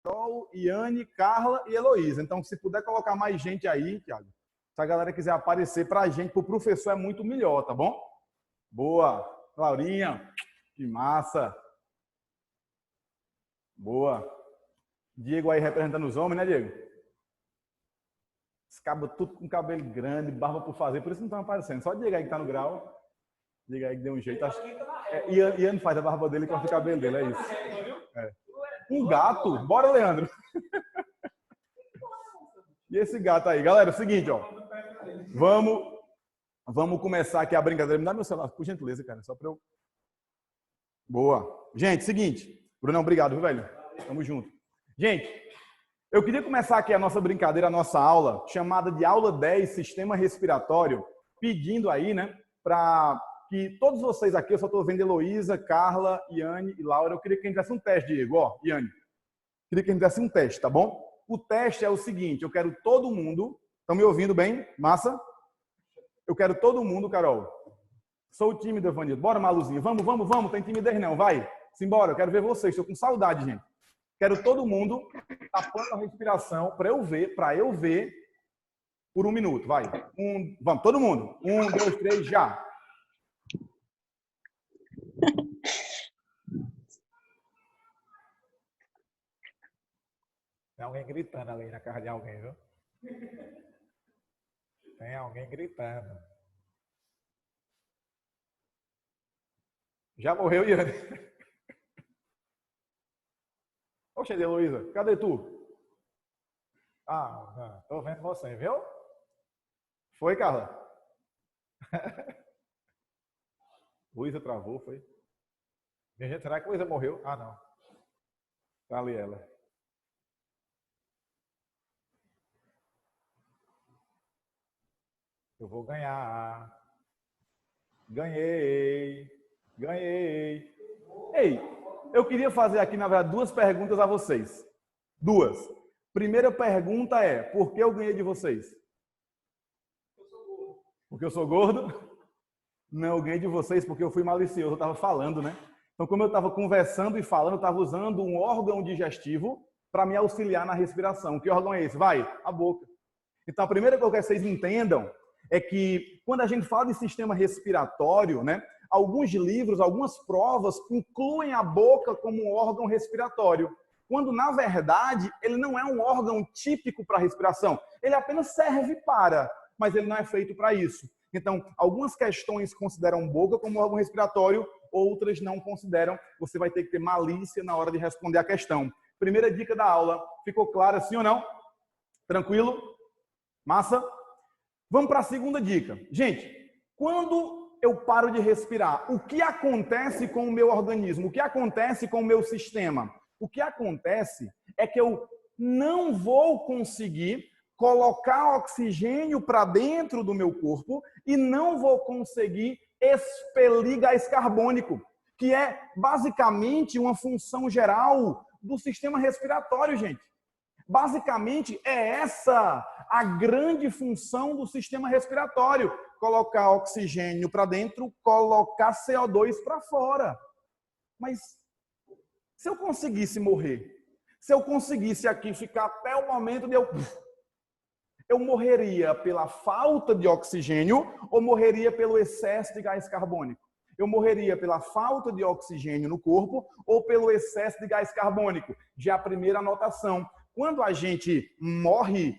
Carol, Iane, Carla e Heloísa. Então, se puder colocar mais gente aí, Thiago, se a galera quiser aparecer para a gente, para o professor é muito melhor, tá bom? Boa. Laurinha, que massa. Boa. Diego aí representando os homens, né, Diego? Esse cabo tudo com cabelo grande, barba por fazer, por isso não estão aparecendo. Só Diego aí que tá no grau. Diego aí que deu um jeito. Iane faz a barba dele e corta o cabelo dele, é isso. É. Um gato? Bora, Leandro. E esse gato aí? Galera, é o seguinte, ó. Vamos começar aqui a brincadeira. Me dá meu celular, por gentileza, cara. Só pra eu... Boa. Gente, seguinte. Brunão, obrigado, viu, velho? Tamo junto. Gente, eu queria começar aqui a nossa brincadeira, a nossa aula, chamada de aula 10, Sistema Respiratório, pedindo aí, né, para que todos vocês aqui, eu só estou vendo Heloísa, Carla, Iane e Laura, eu queria que a gente fizesse um teste, Diego, ó, Iane. Queria que a gente fizesse um teste, tá bom? O teste é o seguinte, eu quero todo mundo, estão me ouvindo bem? Massa? Eu quero todo mundo, Carol. Sou tímido, Evanildo. Bora, Maluzinho. Vamos, tem timidez não, vai. Simbora, eu quero ver vocês, estou com saudade, gente. Quero todo mundo tapando a respiração para eu ver por 1 minuto, vai. Vamos, todo mundo. 1, 2, 3, já. Tem alguém gritando ali na casa de alguém, viu? Tem alguém gritando. Já morreu, Iane. Oxe, Heloísa, cadê tu? Ah, tô vendo você, viu? Foi, Carla? Luísa travou, foi? Minha gente, será que a Luísa morreu? Ah, não. Tá ali ela. Eu vou ganhar. Ganhei. Ei, eu queria fazer aqui, na verdade, 2 perguntas a vocês. 2. Primeira pergunta é, por que eu ganhei de vocês? Porque eu sou gordo? Não, eu ganhei de vocês porque eu fui malicioso, eu estava falando, né? Então, como eu estava conversando e falando, eu estava usando um órgão digestivo para me auxiliar na respiração. Que órgão é esse? Vai, a boca. Então, a primeira coisa que vocês entendam é que quando a gente fala de sistema respiratório, né? Alguns livros, algumas provas incluem a boca como um órgão respiratório, quando, na verdade, ele não é um órgão típico para a respiração. Ele apenas serve para, mas ele não é feito para isso. Então, algumas questões consideram boca como órgão respiratório, outras não consideram. Você vai ter que ter malícia na hora de responder a questão. Primeira dica da aula. Ficou clara, sim ou não? Tranquilo? Massa? Vamos para a segunda dica. Gente, quando eu paro de respirar, o que acontece com o meu organismo? O que acontece com o meu sistema? O que acontece é que eu não vou conseguir colocar oxigênio para dentro do meu corpo e não vou conseguir expelir gás carbônico, que é basicamente uma função geral do sistema respiratório, gente. Basicamente, é essa a grande função do sistema respiratório. Colocar oxigênio para dentro, colocar CO2 para fora. Mas se eu conseguisse morrer, se eu conseguisse aqui ficar até o momento de eu morreria pela falta de oxigênio ou morreria pelo excesso de gás carbônico? Eu morreria pela falta de oxigênio no corpo ou pelo excesso de gás carbônico? Já a primeira anotação. Quando a gente morre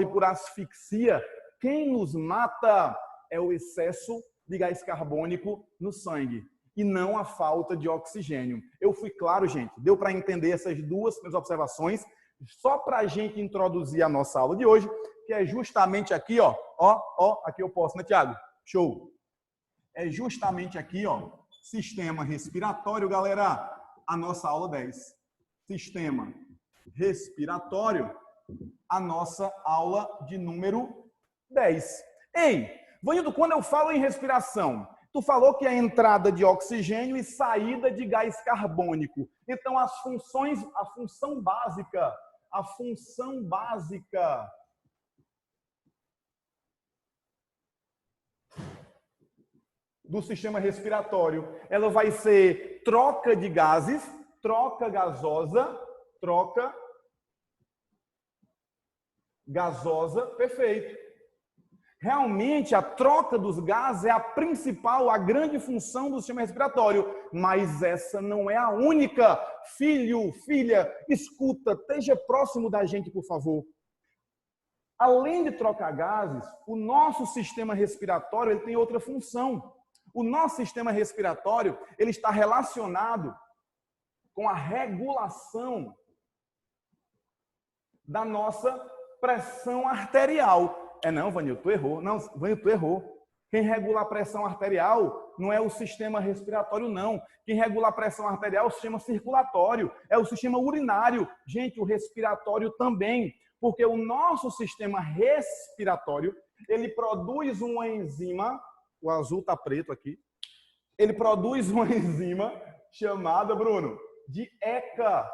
por asfixia, quem nos mata é o excesso de gás carbônico no sangue e não a falta de oxigênio. Eu fui claro, gente? Deu para entender essas 2 minhas observações? Só para a gente introduzir a nossa aula de hoje, que é justamente aqui, ó, aqui eu posso, né, Thiago? Show! É justamente aqui, ó, sistema respiratório, galera, a nossa aula 10. Sistema respiratório, a nossa aula de número 10. Ei, Vanildo, quando eu falo em respiração, tu falou que é entrada de oxigênio e saída de gás carbônico. Então, a função básica do sistema respiratório, ela vai ser troca de gases, troca gasosa, troca gasosa, perfeito. Realmente, a troca dos gases é a principal, a grande função do sistema respiratório, mas essa não é a única. Filho, filha, escuta, esteja próximo da gente, por favor. Além de trocar gases, o nosso sistema respiratório ele tem outra função. O nosso sistema respiratório ele está relacionado com a regulação da nossa pressão arterial. Não, Vanil, tu errou. Não, Vanil, tu errou. Quem regula a pressão arterial não é o sistema respiratório, não. Quem regula a pressão arterial é o sistema circulatório, é o sistema urinário. Gente, o respiratório também, porque o nosso sistema respiratório, ele produz uma enzima, o azul está preto aqui, ele produz uma enzima chamada, Bruno, de ECA.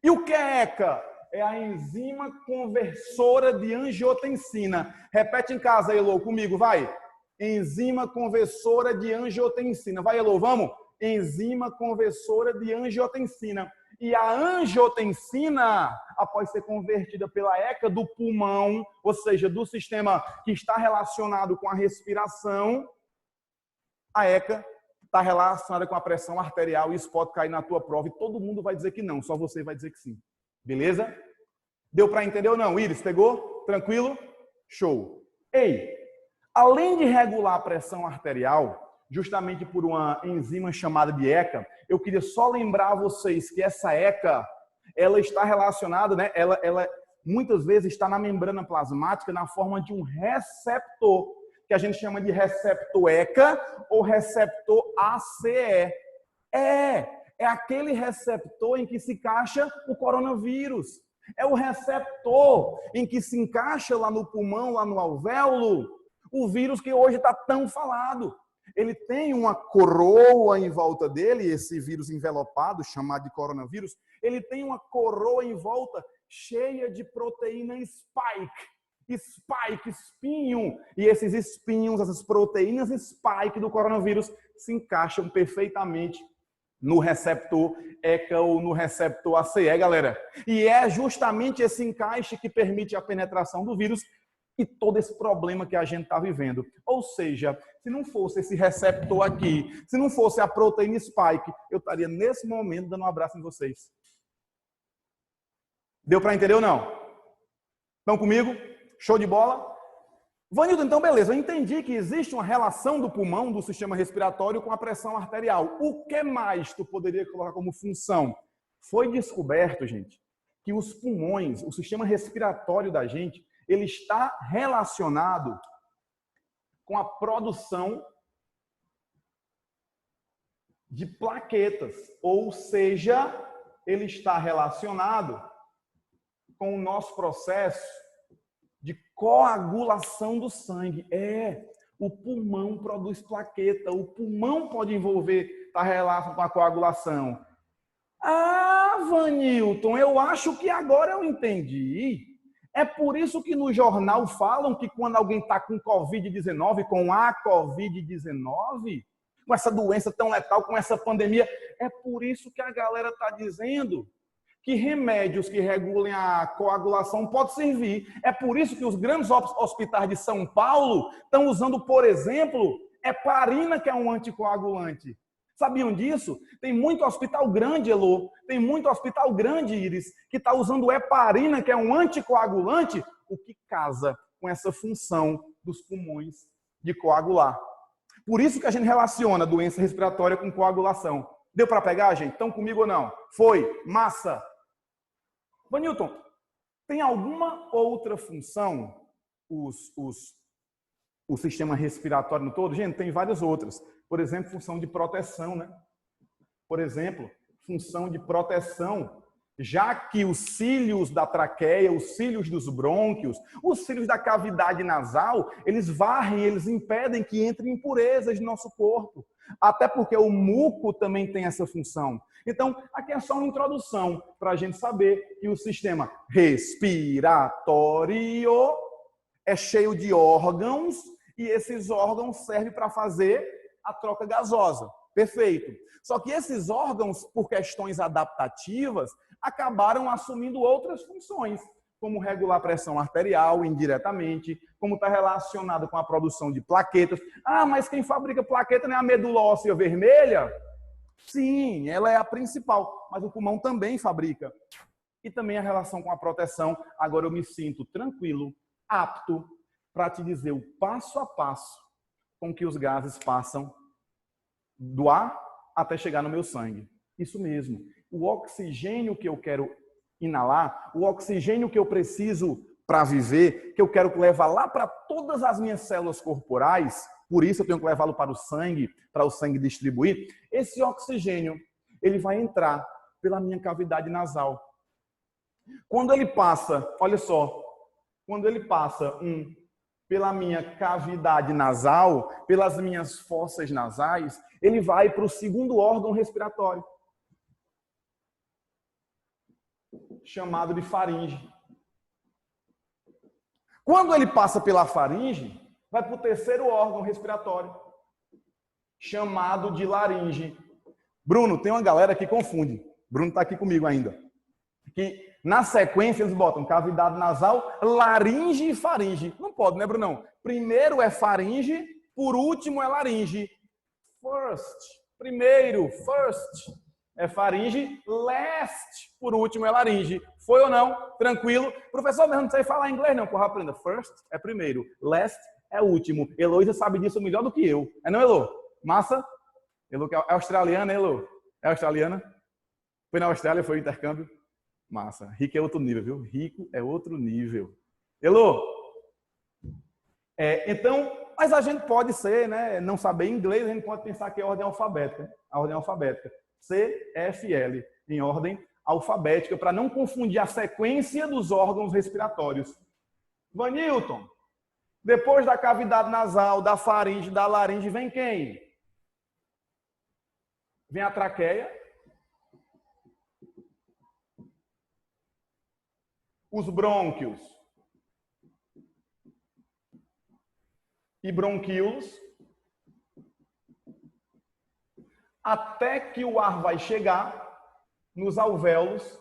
E o que é ECA? É a enzima conversora de angiotensina. Repete em casa, Elô, comigo, vai. Enzima conversora de angiotensina. Vai, Elô, vamos? Enzima conversora de angiotensina. E a angiotensina, após ser convertida pela ECA do pulmão, ou seja, do sistema que está relacionado com a respiração, a ECA está relacionada com a pressão arterial. Isso pode cair na tua prova e todo mundo vai dizer que não, só você vai dizer que sim. Beleza? Deu para entender ou não? Iris, pegou? Tranquilo? Show. Ei, além de regular a pressão arterial, justamente por uma enzima chamada de ECA, eu queria só lembrar a vocês que essa ECA, ela está relacionada, né? Ela muitas vezes está na membrana plasmática na forma de um receptor, que a gente chama de receptor ECA ou receptor ACE. É aquele receptor em que se encaixa o coronavírus. É o receptor em que se encaixa lá no pulmão, lá no alvéolo, o vírus que hoje está tão falado. Ele tem uma coroa em volta dele, esse vírus envelopado, chamado de coronavírus, ele tem uma coroa em volta cheia de proteína spike, espinho. E esses espinhos, essas proteínas spike do coronavírus se encaixam perfeitamente no receptor ECA ou no receptor ACE, galera. E é justamente esse encaixe que permite a penetração do vírus e todo esse problema que a gente está vivendo. Ou seja, se não fosse esse receptor aqui, se não fosse a proteína spike, eu estaria nesse momento dando um abraço em vocês. Deu para entender ou não? Estão comigo? Show de bola? Vanildo, então beleza, eu entendi que existe uma relação do pulmão, do sistema respiratório com a pressão arterial. O que mais tu poderia colocar como função? Foi descoberto, gente, que os pulmões, o sistema respiratório da gente, ele está relacionado com a produção de plaquetas, ou seja, ele está relacionado com o nosso processo de coagulação do sangue. O pulmão produz plaqueta, o pulmão pode envolver, está relacionado com a coagulação. Vanilton, eu acho que agora eu entendi. É por isso que no jornal falam que quando alguém está com Covid-19, com a Covid-19, com essa doença tão letal, com essa pandemia, é por isso que a galera está dizendo que remédios que regulem a coagulação podem servir. É por isso que os grandes hospitais de São Paulo estão usando, por exemplo, heparina, que é um anticoagulante. Sabiam disso? Tem muito hospital grande, Elô, tem muito hospital grande, Iris, que está usando heparina, que é um anticoagulante, o que casa com essa função dos pulmões de coagular. Por isso que a gente relaciona doença respiratória com coagulação. Deu para pegar, gente? Estão comigo ou não? Foi? Massa! Vanilton, tem alguma outra função o sistema respiratório no todo? Gente, tem várias outras. Por exemplo, função de proteção, né? Por exemplo, função de proteção, já que os cílios da traqueia, os cílios dos brônquios, os cílios da cavidade nasal, eles varrem, eles impedem que entrem impurezas no nosso corpo. Até porque o muco também tem essa função. Então, aqui é só uma introdução para a gente saber que o sistema respiratório é cheio de órgãos e esses órgãos servem para fazer a troca gasosa. Perfeito. Só que esses órgãos, por questões adaptativas, acabaram assumindo outras funções, como regular a pressão arterial indiretamente, como está relacionado com a produção de plaquetas. Ah, mas quem fabrica plaqueta não é a medula óssea vermelha? Sim, ela é a principal, mas o pulmão também fabrica. E também a relação com a proteção. Agora eu me sinto tranquilo, apto para te dizer o passo a passo com que os gases passam do ar até chegar no meu sangue. Isso mesmo. O oxigênio que eu quero inalar, o oxigênio que eu preciso para viver, que eu quero levar lá para todas as minhas células corporais, por isso eu tenho que levá-lo para o sangue distribuir. Esse oxigênio, ele vai entrar pela minha cavidade nasal. Quando ele passa, olha só, quando ele passa pela minha cavidade nasal, pelas minhas fossas nasais, ele vai para o segundo órgão respiratório, chamado de faringe. Quando ele passa pela faringe, vai para o terceiro órgão respiratório, chamado de laringe. Bruno, tem uma galera que confunde. Bruno está aqui comigo ainda. Que na sequência eles botam cavidade nasal, laringe e faringe. Não pode, né, Brunão? Primeiro é faringe, por último é laringe. First é faringe, last, por último é laringe. Foi ou não? Tranquilo? Professor, mas não sei falar inglês não, porra, aprenda. First é primeiro, last é último. Heloísa sabe disso melhor do que eu. É não, Elo? Massa? Elo é australiana, Elo? É australiana? Foi na Austrália, foi o intercâmbio? Massa. Rico é outro nível, viu? Rico é outro nível. Elo? Então, mas a gente pode ser, né? Não saber inglês, a gente pode pensar que é ordem alfabética. A ordem alfabética. C, F, L. Em ordem alfabética, para não confundir a sequência dos órgãos respiratórios. Vanilton, depois da cavidade nasal, da faringe, da laringe, vem quem? Vem a traqueia. Os brônquios e bronquíolos, até que o ar vai chegar nos alvéolos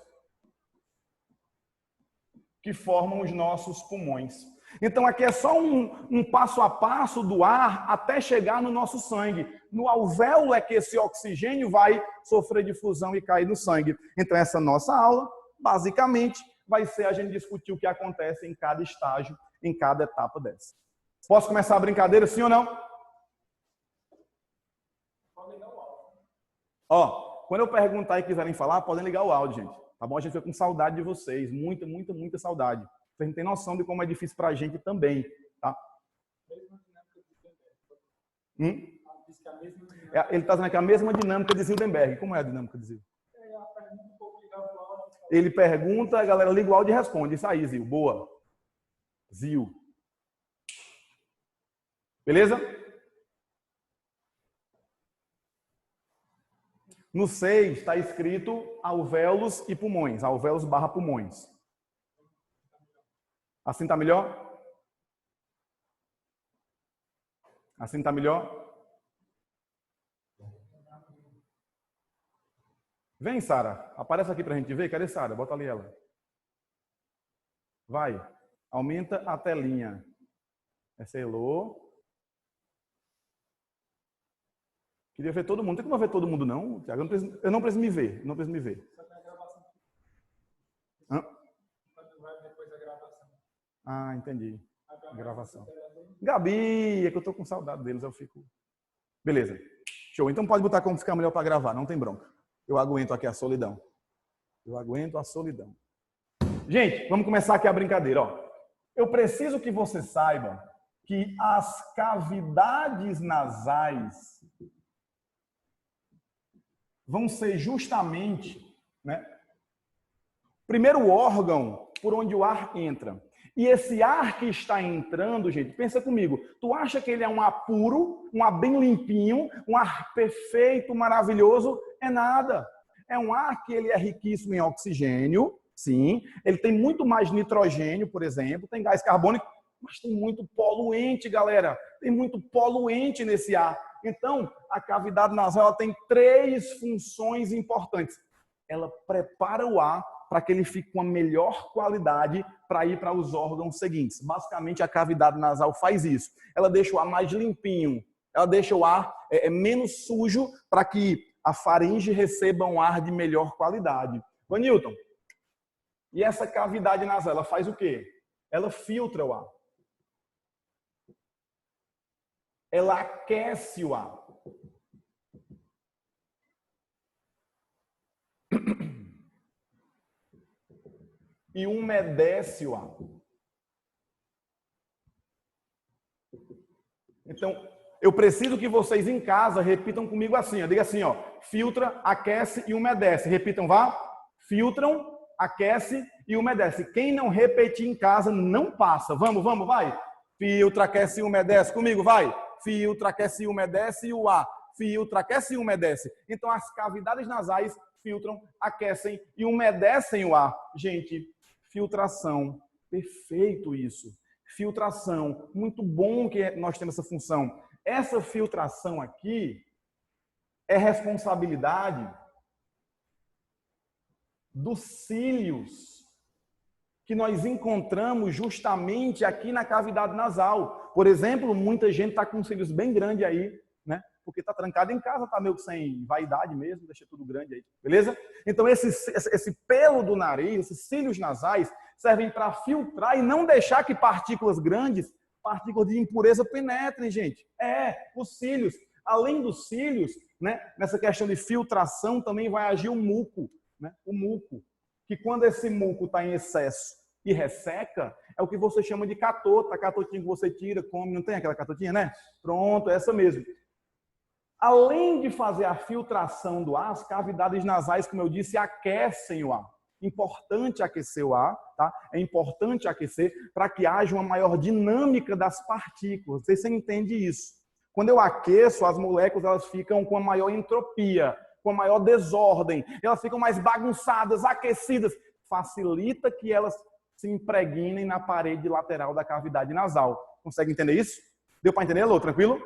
que formam os nossos pulmões. Então aqui é só um passo a passo do ar até chegar no nosso sangue. No alvéolo é que esse oxigênio vai sofrer difusão e cair no sangue. Então essa nossa aula, basicamente, vai ser a gente discutir o que acontece em cada estágio, em cada etapa dessa. Posso começar a brincadeira, sim ou não? Ó, quando eu perguntar e quiserem falar, podem ligar o áudio, gente. Tá bom? A gente fica com saudade de vocês. Muita, muita, muita saudade. Vocês não têm noção de como é difícil pra gente também, tá? Ele está dizendo que é a mesma dinâmica de Zildenberg. Como é a dinâmica de Zildenberg? Ele pergunta, a galera liga o áudio e responde. Isso aí, Zil. Boa. Zil. Beleza? No 6 está escrito alvéolos e pulmões. Alvéolos / pulmões. Assim tá melhor? Assim tá melhor? Vem, Sara. Aparece aqui pra gente ver. Cadê Sara? Bota ali ela. Vai. Aumenta a telinha. Essa é Elô. Queria ver todo mundo. Tem como ver todo mundo, não, Tiago? Eu não preciso me ver. Eu não preciso me ver. Hã? Ah, entendi. Gravação. Gabi, é que eu tô com saudade deles. Eu fico... Beleza. Show. Então pode botar como ficar melhor para gravar. Não tem bronca. Eu aguento aqui a solidão. Eu aguento a solidão. Gente, vamos começar aqui a brincadeira. Ó. Eu preciso que você saiba que as cavidades nasais vão ser justamente, né, primeiro órgão por onde o ar entra. E esse ar que está entrando, gente, pensa comigo. Tu acha que ele é um ar puro, um ar bem limpinho, um ar perfeito, maravilhoso? É nada. É um ar que ele é riquíssimo em oxigênio, sim. Ele tem muito mais nitrogênio, por exemplo. Tem gás carbônico, mas tem muito poluente, galera. Tem muito poluente nesse ar. Então, a cavidade nasal ela tem 3 funções importantes. Ela prepara o ar para que ele fique com a melhor qualidade para ir para os órgãos seguintes. Basicamente, a cavidade nasal faz isso. Ela deixa o ar mais limpinho, ela deixa o ar menos sujo para que a faringe receba um ar de melhor qualidade. Vanilton, e essa cavidade nasal, ela faz o quê? Ela filtra o ar. Ela aquece o ar. E umedece o ar. Então, eu preciso que vocês em casa repitam comigo assim, ó. Diga assim, ó, filtra, aquece e umedece. Repitam, vá. Filtram, aquece e umedece. Quem não repetir em casa não passa. Vamos, vamos, vai. Filtra, aquece e umedece. Comigo, vai. Filtra, aquece e umedece e o ar. Filtra, aquece e umedece. Então, as cavidades nasais filtram, aquecem e umedecem o ar. Gente, filtração, perfeito isso. Filtração, muito bom que nós temos essa função. Essa filtração aqui é responsabilidade dos cílios que nós encontramos justamente aqui na cavidade nasal. Por exemplo, muita gente está com cílios bem grandes aí, né? Porque está trancado em casa, está meio que sem vaidade mesmo, deixa tudo grande aí, beleza? Então, esse pelo do nariz, esses cílios nasais, servem para filtrar e não deixar que partículas grandes, partículas de impureza penetrem, gente. Os cílios. Além dos cílios, né, nessa questão de filtração, também vai agir o muco, né? O muco. Que quando esse muco está em excesso e resseca, é o que você chama de catota. A catotinha que você tira, come, não tem aquela catotinha, né? Pronto, é essa mesmo. Além de fazer a filtração do ar, as cavidades nasais, como eu disse, aquecem o ar. Importante aquecer o ar, tá? É importante aquecer para que haja uma maior dinâmica das partículas. Você entende isso? Quando eu aqueço, as moléculas elas ficam com a maior entropia, com a maior desordem. Elas ficam mais bagunçadas, aquecidas. Facilita que elas se impregnem na parede lateral da cavidade nasal. Consegue entender isso? Deu para entender, Lô? Tranquilo?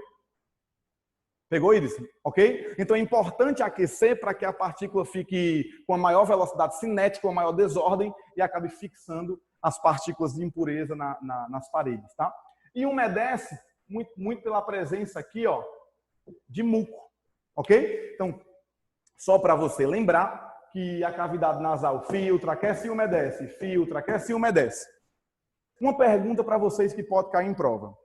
Pegou, Iris? Ok? Então é importante aquecer para que a partícula fique com a maior velocidade cinética, com a maior desordem e acabe fixando as partículas de impureza nas paredes, tá? E umedece muito pela presença aqui, ó, de muco, ok? Então, só para você lembrar que a cavidade nasal filtra, aquece e umedece, filtra, aquece e umedece. Uma pergunta para vocês que pode cair em prova.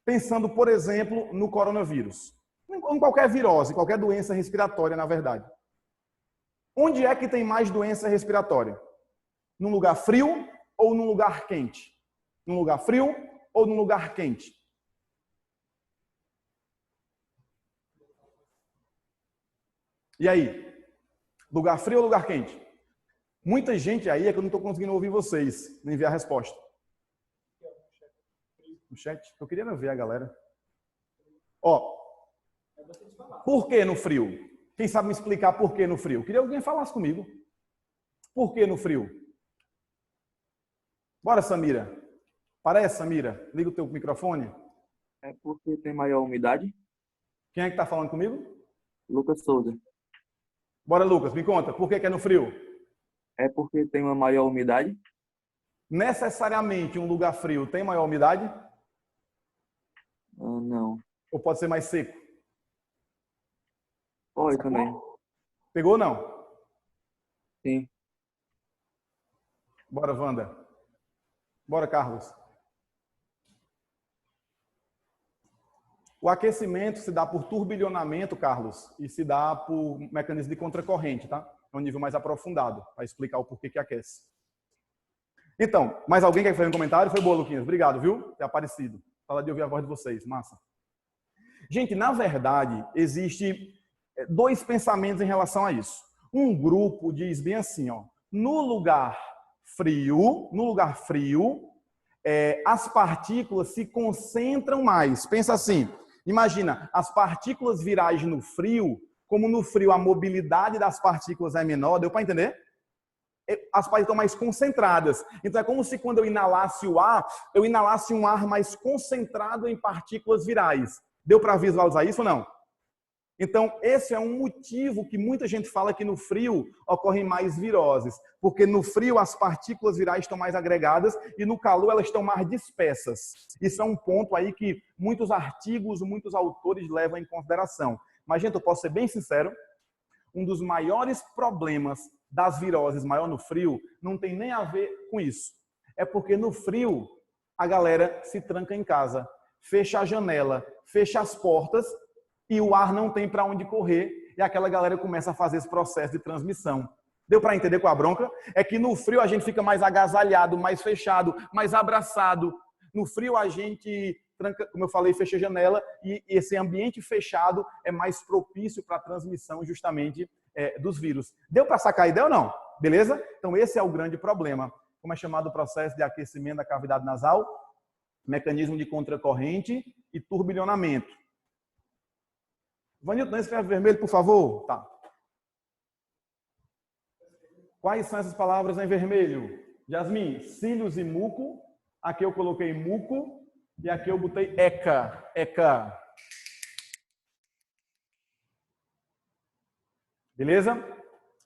Pensando, por exemplo, no coronavírus. Em qualquer virose, qualquer doença respiratória, na verdade. Onde é que tem mais doença respiratória? Num lugar frio ou num lugar quente? Num lugar frio ou num lugar quente? E aí? Lugar frio ou lugar quente? Muita gente aí é que eu não estou conseguindo ouvir vocês, nem ver a resposta. No chat? Eu queria ver a galera. Ó, por que no frio? Quem sabe me explicar por que no frio? Queria que alguém falasse comigo. Por que no frio? Bora, Samira. Parece, Samira? Liga o teu microfone. É porque tem maior umidade? Quem é que está falando comigo? Lucas Souza. Bora, Lucas, me conta. Por que é no frio? É porque tem uma maior umidade? Necessariamente um lugar frio tem maior umidade? Não. Ou pode ser mais seco? Pode também. Pegou ou não? Sim. Bora, Wanda. Bora, Carlos. O aquecimento se dá por turbilhonamento, Carlos, e se dá por mecanismo de contracorrente, tá? É um nível mais aprofundado, para explicar o porquê que aquece. Então, mais alguém quer fazer um comentário? Foi boa, Luquinhas. Obrigado, viu? Ter aparecido. Fala de ouvir a voz de vocês. Massa. Gente, na verdade, existe 2 pensamentos em relação a isso. Um grupo diz bem assim, ó, no lugar frio, as partículas se concentram mais. Pensa assim, imagina, as partículas virais no frio, como no frio a mobilidade das partículas é menor, deu para entender? As partículas estão mais concentradas. Então é como se quando eu inalasse o ar, eu inalasse um ar mais concentrado em partículas virais. Deu para visualizar isso ou não? Então, esse é um motivo que muita gente fala que no frio ocorrem mais viroses, porque no frio as partículas virais estão mais agregadas e no calor elas estão mais dispersas. Isso é um ponto aí que muitos artigos, muitos autores levam em consideração. Mas, gente, eu posso ser bem sincero, um dos maiores problemas das viroses maior no frio não tem nem a ver com isso. É porque no frio a galera se tranca em casa, fecha a janela, fecha as portas e o ar não tem para onde correr e aquela galera começa a fazer esse processo de transmissão. Deu para entender qual a bronca? É que no frio a gente fica mais agasalhado, mais fechado, mais abraçado. No frio a gente tranca, como eu falei, fecha a janela e esse ambiente fechado é mais propício para a transmissão justamente dos vírus. Deu para sacar a ideia ou não? Beleza? Então esse é o grande problema. Como é chamado o processo de aquecimento da cavidade nasal? Mecanismo de contracorrente e turbilhonamento. Vanilton, escreve vermelho, por favor. Tá. Quais são essas palavras em vermelho? Jasmin, cílios e muco. Aqui eu coloquei muco e aqui eu botei eca. Eca. Beleza?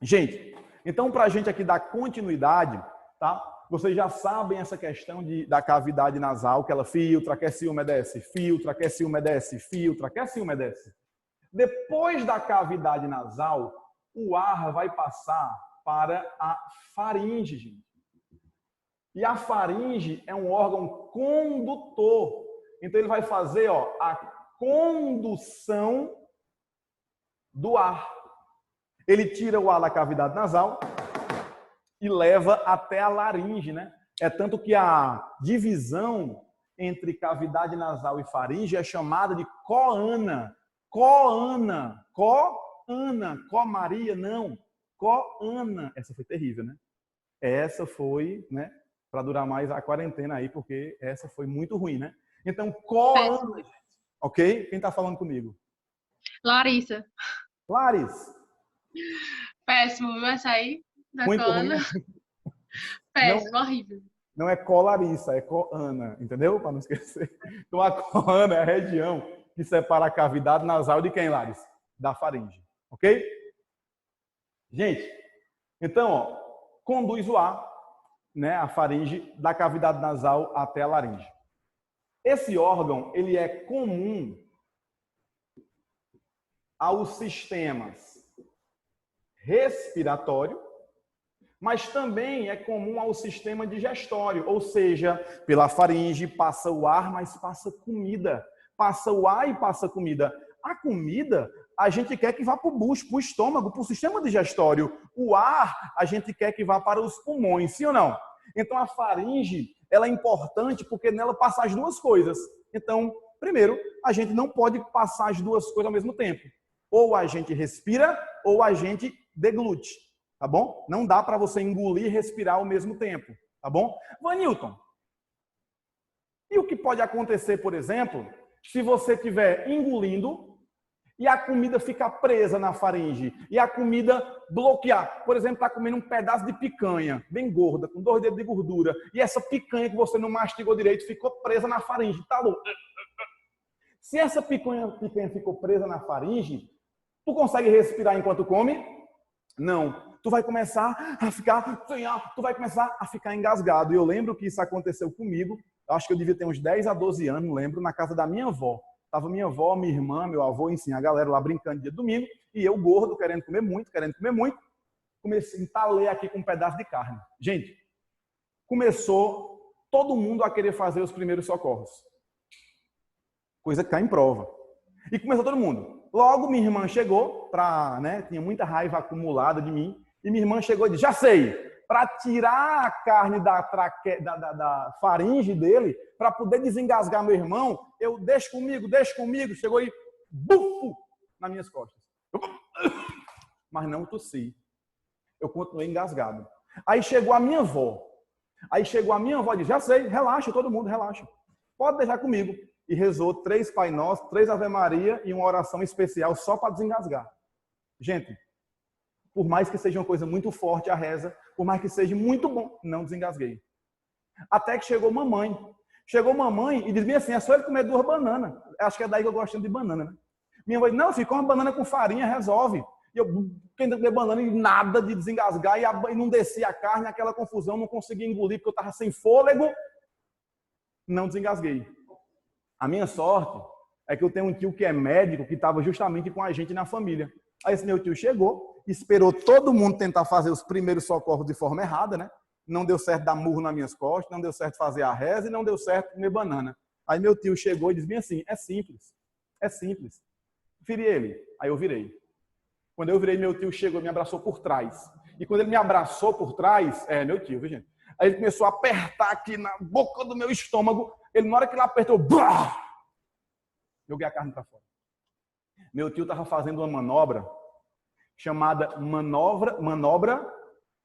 Gente, então para a gente aqui dar continuidade, tá? Vocês já sabem essa questão da cavidade nasal, que ela filtra, aquece e umedece, filtra, aquece e umedece, filtra, aquece e umedece. Depois da cavidade nasal, o ar vai passar para a faringe, gente. E a faringe é um órgão condutor. Então ele vai fazer, ó, a condução do ar. Ele tira o ar da cavidade nasal e leva até a laringe, né? É tanto que a divisão entre cavidade nasal e faringe é chamada de coana. Coana, coana, co-Maria, não, coana. Essa foi terrível, né? Essa foi, né, para durar mais a quarentena aí, porque essa foi muito ruim, né? Então, coana, ok? Quem tá falando comigo? Larissa. Laris. Péssimo, viu essa aí? Da Muito coana. ruim. Péssimo, horrível. Não é co-Larissa, é coana, entendeu? Para não esquecer. Então, a coana é a região que separa a cavidade nasal de quem, Laris? Da faringe, ok? Gente, então, ó, conduz o ar, né, a faringe, da cavidade nasal até a laringe. Esse órgão, ele é comum aos sistemas respiratório, mas também é comum ao sistema digestório, ou seja, pela faringe passa o ar, mas passa comida. Passa o ar e passa comida. A comida, a gente quer que vá para o bucho, para o estômago, para o sistema digestório. O ar, a gente quer que vá para os pulmões, sim ou não? Então, a faringe, ela é importante porque nela passa as duas coisas. Então, primeiro, a gente não pode passar as duas coisas ao mesmo tempo. Ou a gente respira, ou a gente deglute, tá bom? Não dá para você engolir e respirar ao mesmo tempo, tá bom? Vanilton, e o que pode acontecer, por exemplo, se você estiver engolindo e a comida ficar presa na faringe e a comida bloquear? Por exemplo, está comendo um pedaço de picanha, bem gorda, com 2 dedos de gordura, e essa picanha que você não mastigou direito ficou presa na faringe, tá louco? Se essa picanha ficou presa na faringe, tu consegue respirar enquanto come? Não. Tu vai começar a ficar sem ar, tu vai começar a ficar engasgado. E eu lembro que isso aconteceu comigo, acho que eu devia ter uns 10 a 12 anos, não lembro, na casa da minha avó. Tava minha avó, minha irmã, meu avô, enfim, a galera lá brincando dia de domingo, e eu gordo, querendo comer muito, comecei a entalei aqui com um pedaço de carne. Gente, começou todo mundo a querer fazer os primeiros socorros. Coisa que cai em prova. E começou todo mundo. Logo, minha irmã chegou, tinha muita raiva acumulada de mim, e minha irmã chegou e disse, já sei, para tirar a carne da faringe dele, para poder desengasgar meu irmão, eu deixa comigo, chegou e bufo nas minhas costas. Mas não tossi. Eu continuei engasgado. Aí chegou a minha avó. E disse, já sei, relaxa, todo mundo, relaxa. Pode deixar comigo. E rezou 3 Pai Nosso, 3 Ave Maria e uma oração especial só para desengasgar. Gente, por mais que seja uma coisa muito forte a reza, por mais que seja muito bom, não desengasguei. Até que chegou mamãe. Chegou mamãe e disse bem assim, é só ele comer 2 bananas. Acho que é daí que eu gosto de banana, né? Minha mãe, não, filho, come uma banana com farinha, resolve. E eu tentei comer banana e nada de desengasgar e não descia a carne, aquela confusão, não conseguia engolir porque eu estava sem fôlego. Não desengasguei. A minha sorte é que eu tenho um tio que é médico, que estava justamente com a gente na família. Aí esse meu tio chegou, esperou todo mundo tentar fazer os primeiros socorros de forma errada, né? Não deu certo dar murro nas minhas costas, não deu certo fazer a reza e não deu certo comer banana. Aí meu tio chegou e disse bem assim, é simples, é simples. Vire ele. Aí eu virei. Quando eu virei, meu tio chegou e me abraçou por trás. E quando ele me abraçou por trás, meu tio, viu, gente? Aí ele começou a apertar aqui na boca do meu estômago. Ele, na hora que ele apertou, blá, joguei a carne para fora. Meu tio estava fazendo uma manobra chamada manobra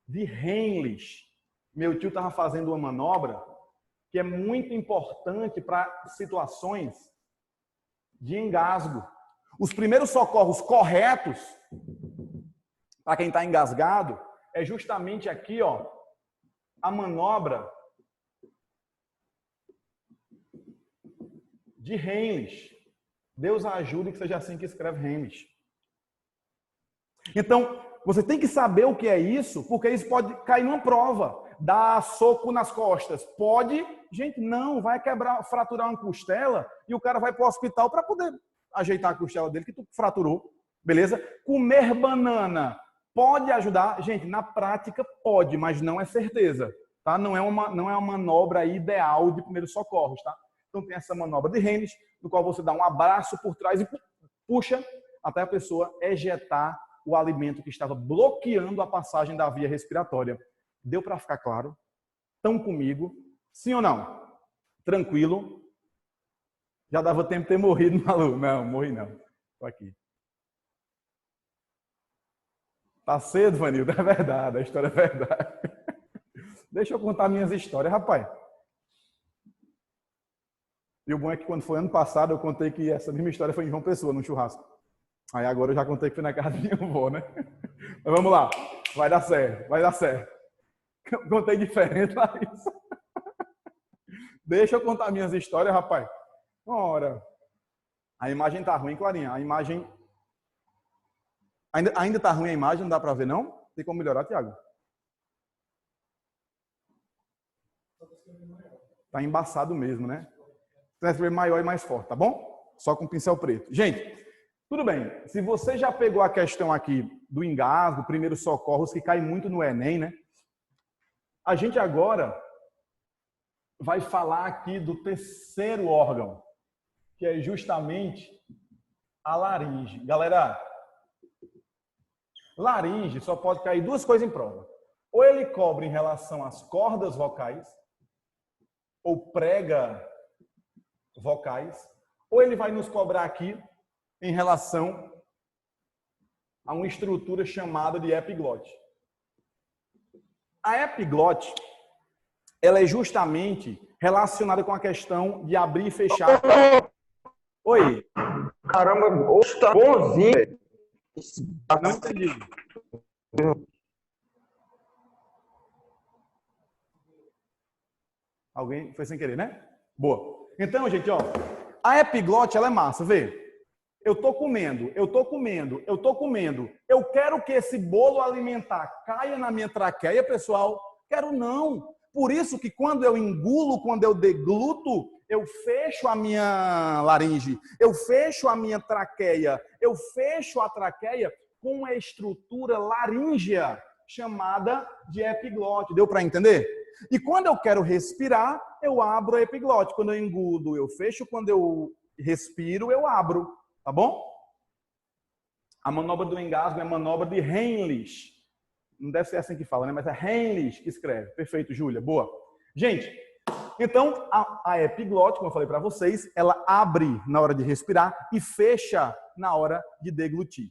de Heimlich. Meu tio estava fazendo uma manobra que é muito importante para situações de engasgo. Os primeiros socorros corretos para quem está engasgado é justamente aqui, ó, a manobra de Heimlich. Deus ajude que seja assim que escreve Heimlich. Então, você tem que saber o que é isso, porque isso pode cair numa prova. Dar soco nas costas. Pode, gente, não, vai quebrar, fraturar uma costela e o cara vai para o hospital para poder ajeitar a costela dele que tu fraturou, beleza? Comer banana pode ajudar? Gente, na prática pode, mas não é certeza, tá? Não é uma manobra ideal de primeiros socorros, tá? Então tem essa manobra de Heimlich, no qual você dá um abraço por trás e puxa até a pessoa ejetar o alimento que estava bloqueando a passagem da via respiratória. Deu para ficar claro? Estão comigo? Sim ou não? Tranquilo? Já dava tempo de ter morrido, Malu. Não, morri não. Estou aqui. Tá cedo, Vanildo? É verdade, a história é verdade. Deixa eu contar minhas histórias, rapaz. E o bom é que quando foi ano passado, eu contei que essa mesma história foi em João Pessoa, num churrasco. Aí agora eu já contei que foi na casa da minha avó, né? Mas vamos lá. Vai dar certo, vai dar certo. Contei diferente, Larissa. Deixa eu contar minhas histórias, rapaz. Ora, a imagem tá ruim, Clarinha. A imagem... Ainda tá ruim a imagem, não dá para ver, não? Tem como melhorar, Tiago? Tá embaçado mesmo, né? Tem que ver maior e mais forte, tá bom? Só com pincel preto. Gente, tudo bem. Se você já pegou a questão aqui do engasgo, primeiros socorros, que cai muito no Enem, né? A gente agora vai falar aqui do terceiro órgão, que é justamente a laringe. Galera, laringe só pode cair 2 coisas em prova. Ou ele cobra em relação às cordas vocais, ou prega vocais, ou ele vai nos cobrar aqui em relação a uma estrutura chamada de epiglote. A epiglote, ela é justamente relacionada com a questão de abrir e fechar. Oi. Caramba, hoje tá bonzinho, velho. Não entendi. Alguém foi sem querer, né? Boa. Então, gente, ó, a epiglote, ela é massa, vê. Eu tô comendo, eu tô comendo, eu tô comendo. Eu quero que esse bolo alimentar caia na minha traqueia, pessoal. Quero não. Por isso que quando eu engulo, quando eu degluto, eu fecho a minha laringe, eu fecho a minha traqueia, eu fecho a traqueia com a estrutura laríngea chamada de epiglote. Deu para entender? E quando eu quero respirar, eu abro a epiglote. Quando eu engulo, eu fecho. Quando eu respiro, eu abro. Tá bom? A manobra do engasgo é a manobra de Heimlich. Não deve ser assim que fala, né? Mas é Heimlich que escreve. Perfeito, Júlia. Boa. Gente, então a epiglote, como eu falei para vocês, ela abre na hora de respirar e fecha na hora de deglutir.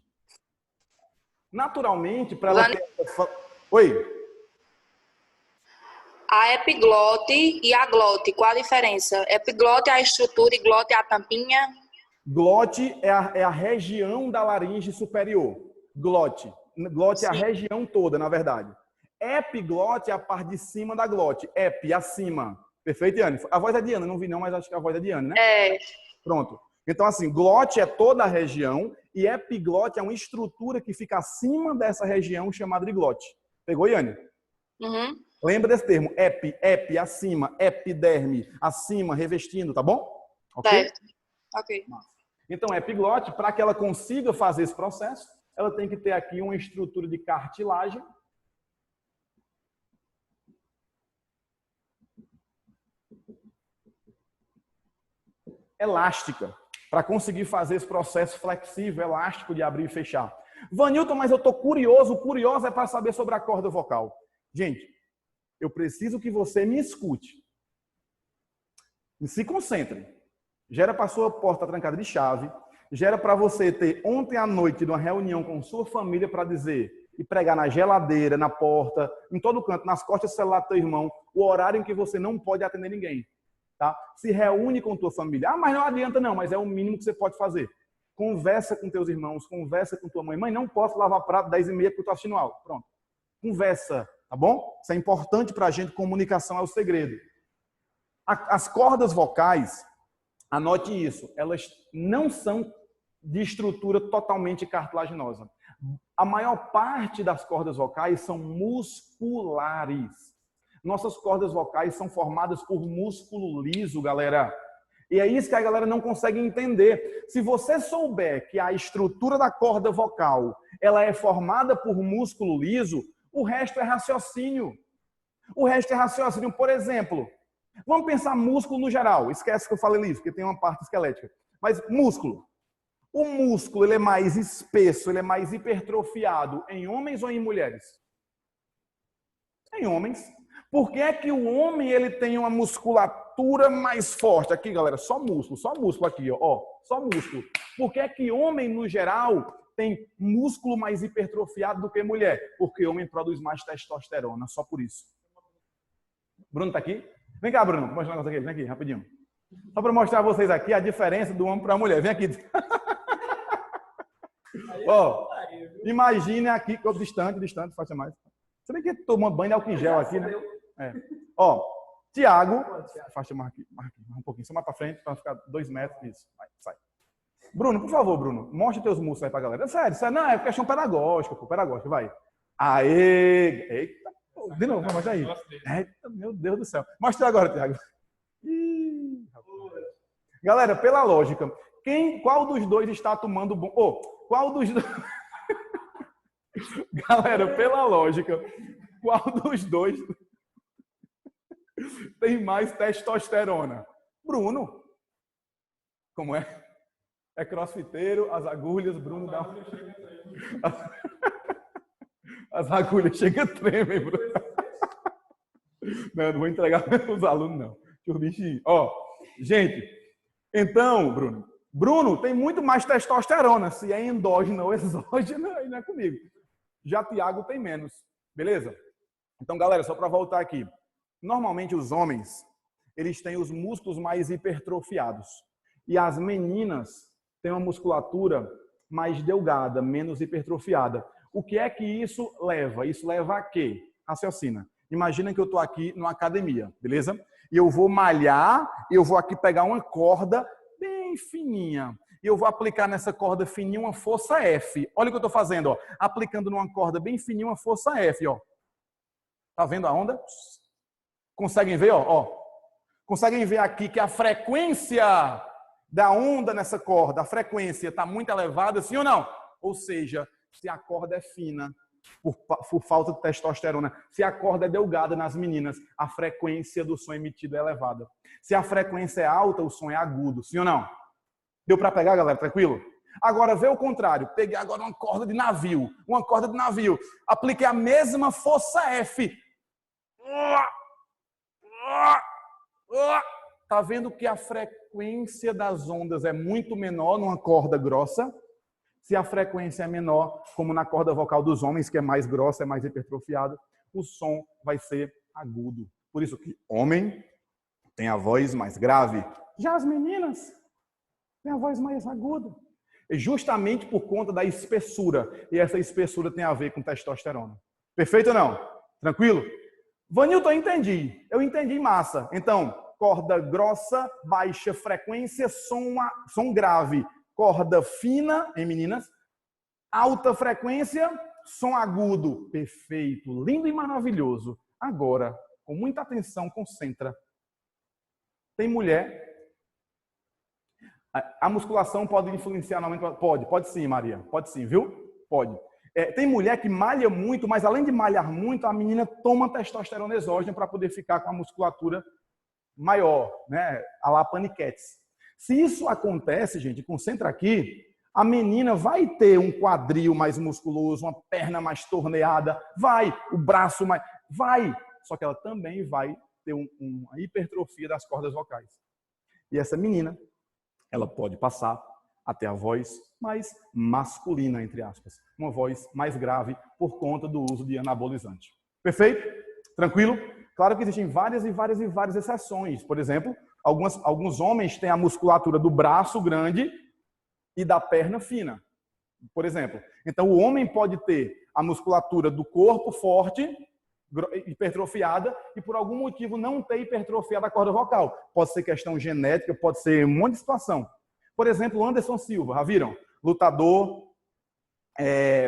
Naturalmente, para ela ter... Oi? A epiglote e a glote, qual a diferença? Epiglote é a estrutura e glote é a tampinha? Glote é a região da laringe superior. Glote. Glote é a região toda, na verdade. Epiglote é a parte de cima da glote. Ep, acima. Perfeito, Yane? A voz é de Ana, não vi não, mas acho que a voz é de Yane, né? É. Pronto. Então, assim, glote é toda a região e epiglote é uma estrutura que fica acima dessa região chamada de glote. Pegou, Yane? Uhum. Lembra desse termo? Epi, acima, epiderme, acima, revestindo, tá bom? Ok? Certo. Ok. Então, a epiglote, para que ela consiga fazer esse processo, ela tem que ter aqui uma estrutura de cartilagem. Elástica, para conseguir fazer esse processo flexível, elástico de abrir e fechar. Vanilton, mas eu estou curioso. Curioso é para saber sobre a corda vocal. Gente, eu preciso que você me escute. Se concentre. Já era para sua porta trancada de chave. Já era para você ter ontem à noite de uma reunião com sua família para dizer e pregar na geladeira, na porta, em todo canto, nas costas do celular do teu irmão, o horário em que você não pode atender ninguém. Tá? Se reúne com tua família. Ah, mas não adianta não, mas é o mínimo que você pode fazer. Conversa com teus irmãos, conversa com tua mãe. Mãe, não posso lavar prato 10h30 porque eu estou assistindo aula. Pronto. Conversa, tá bom? Isso é importante para a gente, comunicação é o segredo. As cordas vocais, anote isso, elas não são de estrutura totalmente cartilaginosa. A maior parte das cordas vocais são musculares. Nossas cordas vocais são formadas por músculo liso, galera. E é isso que a galera não consegue entender. Se você souber que a estrutura da corda vocal, ela é formada por músculo liso, o resto é raciocínio. O resto é raciocínio. Por exemplo, vamos pensar músculo no geral. Esquece que eu falei isso, porque tem uma parte esquelética. Mas músculo. O músculo ele é mais espesso, ele é mais hipertrofiado em homens ou em mulheres? Em homens. Por que é que o homem ele tem uma musculatura mais forte? Aqui, galera, só músculo aqui, ó, só músculo. Por que é que homem, no geral, tem músculo mais hipertrofiado do que mulher? Porque homem produz mais testosterona, só por isso. Bruno tá aqui? Vem cá, Bruno, mostra um negócio aqui, vem aqui, rapidinho. Só para mostrar a vocês aqui a diferença do homem para a mulher. Vem aqui. Ó, imagine aqui, distante, faça mais. Você vê que toma banho de álcool em gel aqui, né? É. Ó, Tiago, afasta mais aqui, um pouquinho, só mais para frente, para ficar 2 metros, isso, vai, sai. Bruno, por favor, Bruno, mostra teus músculos aí pra galera. Sério, não, é questão pedagógica, vai. Aê! Eita, de novo, mostra aí. Eita, meu Deus do céu. Mostra agora, Tiago. Galera, pela lógica, qual dos dois está tomando bom... qual dos dois... Galera, pela lógica, qual dos dois tem mais testosterona? Bruno. Como é? É crossfiteiro, as agulhas, Bruno dá... As agulhas chegam a tremer, Bruno. Não vou entregar os alunos, não. Deixa o bichinho. Ó, gente, então, Bruno tem muito mais testosterona. Se é endógena ou exógena, aí não é comigo. Já Tiago tem menos. Beleza? Então, galera, só para voltar aqui. Normalmente, os homens, eles têm os músculos mais hipertrofiados. E as meninas têm uma musculatura mais delgada, menos hipertrofiada. O que é que isso leva? Isso leva a quê? Raciocina. Imagina que eu estou aqui numa academia, beleza? E eu vou malhar, eu vou aqui pegar uma corda bem fininha. E eu vou aplicar nessa corda fininha uma força F. Olha o que eu estou fazendo, ó. Aplicando numa corda bem fininha uma força F, ó. Tá vendo a onda? Conseguem ver, ó? Conseguem ver aqui que a frequência da onda nessa corda, a frequência está muito elevada, sim ou não? Ou seja, se a corda é fina, por falta de testosterona, se a corda é delgada nas meninas, a frequência do som emitido é elevada. Se a frequência é alta, o som é agudo, sim ou não? Deu para pegar, galera? Tranquilo? Agora, vê o contrário. Peguei agora uma corda de navio. Apliquei a mesma força F. Tá vendo que a frequência das ondas é muito menor numa corda grossa? Se a frequência é menor, como na corda vocal dos homens, que é mais grossa, é mais hipertrofiada, o som vai ser agudo. Por isso que homem tem a voz mais grave. Já as meninas têm a voz mais aguda. É justamente por conta da espessura. E essa espessura tem a ver com testosterona. Perfeito ou não? Tranquilo? Vanilton, eu entendi massa. Então, corda grossa, baixa frequência, som grave. Corda fina, em meninas, alta frequência, som agudo. Perfeito, lindo e maravilhoso. Agora, com muita atenção, concentra. Tem mulher... A musculação pode influenciar no aumento? Pode sim, Maria. Pode sim, viu? Pode. Tem mulher que malha muito, mas além de malhar muito, a menina toma testosterona exógena para poder ficar com a musculatura maior, né? A la paniquetes. Se isso acontece, gente, concentra aqui, a menina vai ter um quadril mais musculoso, uma perna mais torneada, o braço mais... Vai! Só que ela também vai ter uma hipertrofia das cordas vocais. E essa menina, ela pode passar até a voz mais masculina, entre aspas. Uma voz mais grave por conta do uso de anabolizante. Perfeito? Tranquilo? Claro que existem várias exceções. Por exemplo, alguns homens têm a musculatura do braço grande e da perna fina. Por exemplo. Então, o homem pode ter a musculatura do corpo forte, hipertrofiada, e por algum motivo não ter hipertrofia da corda vocal. Pode ser questão genética, pode ser um monte de situação. Por exemplo, o Anderson Silva, já viram? Lutador,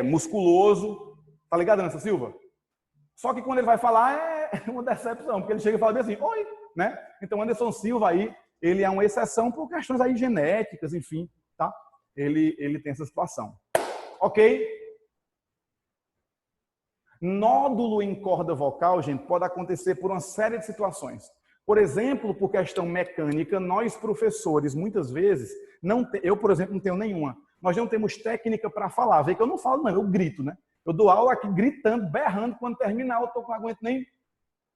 musculoso. Tá ligado, Anderson Silva? Só que quando ele vai falar é uma decepção, porque ele chega e fala bem assim, oi, né? Então, Anderson Silva aí, ele é uma exceção por questões aí genéticas, enfim, tá? Ele tem essa situação. Ok? Nódulo em corda vocal, gente, pode acontecer por uma série de situações. Por exemplo, por questão mecânica, nós professores, muitas vezes, eu, por exemplo, não tenho nenhuma. Nós não temos técnica para falar. Vê que eu não falo, não, eu grito, né? Eu dou aula aqui gritando, berrando, quando terminar eu não aguento nem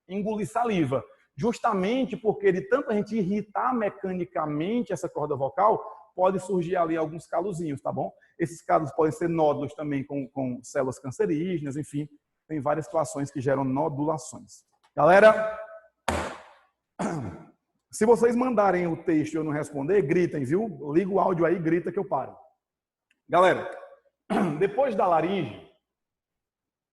engolir saliva. Justamente porque de tanta gente irritar mecanicamente essa corda vocal, pode surgir ali alguns calozinhos, tá bom? Esses calos podem ser nódulos também com células cancerígenas, enfim. Tem várias situações que geram nodulações. Galera, se vocês mandarem o texto e eu não responder, gritem, viu? Liga o áudio aí, grita que eu paro. Galera, depois da laringe,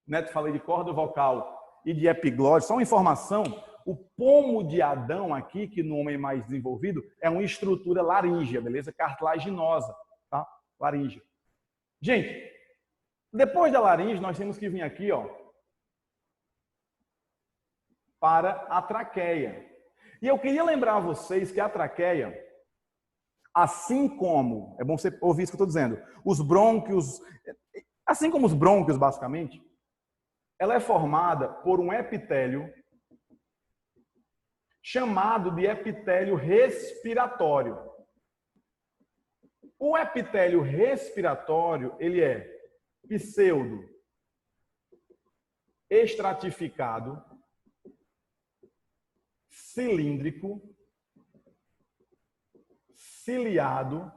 né, falei de corda vocal e de epiglose, só uma informação, o pomo de Adão aqui, que no homem mais desenvolvido, é uma estrutura laríngea, beleza? Cartilaginosa, tá? Laríngea. Gente, depois da laringe, nós temos que vir aqui, ó, para a traqueia. E eu queria lembrar a vocês que a traqueia, assim como, é bom você ouvir isso que eu estou dizendo, os brônquios, assim como os brônquios, basicamente, ela é formada por um epitélio chamado de epitélio respiratório. O epitélio respiratório, ele é pseudo, estratificado, cilíndrico, ciliado,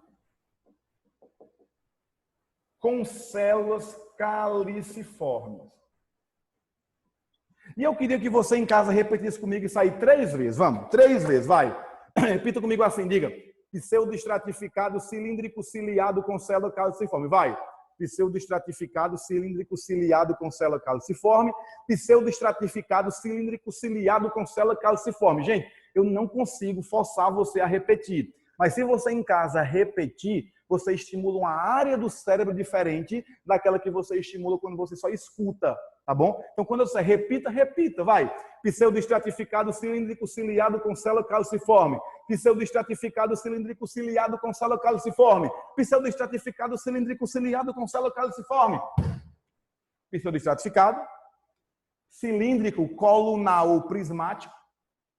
com células caliciformes. E eu queria que você em casa repetisse comigo isso aí 3 vezes. Vamos, 3 vezes, vai. Repita comigo assim, diga. Pseudoestratificado, cilíndrico, ciliado, com célula caliciforme. Vai. Pseudoestratificado, cilíndrico, ciliado, com célula caliciforme. Pseudoestratificado, cilíndrico, ciliado, com célula caliciforme. Gente, eu não consigo forçar você a repetir. Mas se você em casa repetir, você estimula uma área do cérebro diferente daquela que você estimula quando você só escuta, tá bom? Então, quando você repita, repita, vai. Pseudoestratificado, cilíndrico, ciliado, com célula caliciforme. Pseudoestratificado, cilíndrico, ciliado, com célula caliciforme. Pseudoestratificado, cilíndrico, ciliado, com célula caliciforme. Pseudoestratificado, cilíndrico, colunal ou prismático,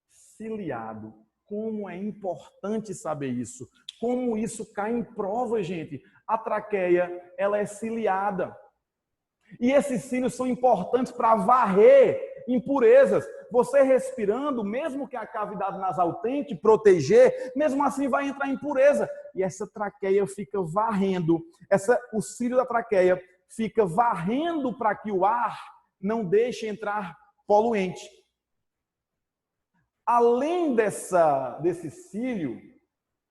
ciliado. Como é importante saber isso. Como isso cai em prova, gente. A traqueia, ela é ciliada. E esses cílios são importantes para varrer impurezas. Você respirando, mesmo que a cavidade nasal tente proteger, mesmo assim vai entrar impureza. E essa traqueia fica varrendo. O cílio da traqueia fica varrendo para que o ar não deixe entrar poluente. Além desse cílio,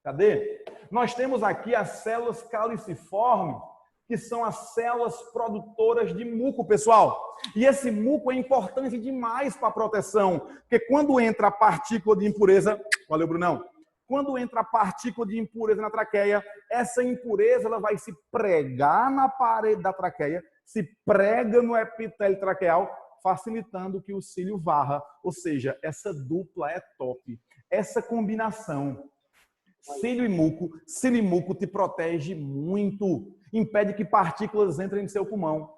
cadê? Nós temos aqui as células caliciformes, que são as células produtoras de muco, pessoal. E esse muco é importante demais para a proteção, porque quando entra a partícula de impureza, valeu, Brunão, quando entra a partícula de impureza na traqueia, essa impureza ela vai se pregar na parede da traqueia, se prega no epitélio traqueal, facilitando que o cílio varra. Ou seja, essa dupla é top. Essa combinação, cílio e muco te protege muito. Impede que partículas entrem no seu pulmão.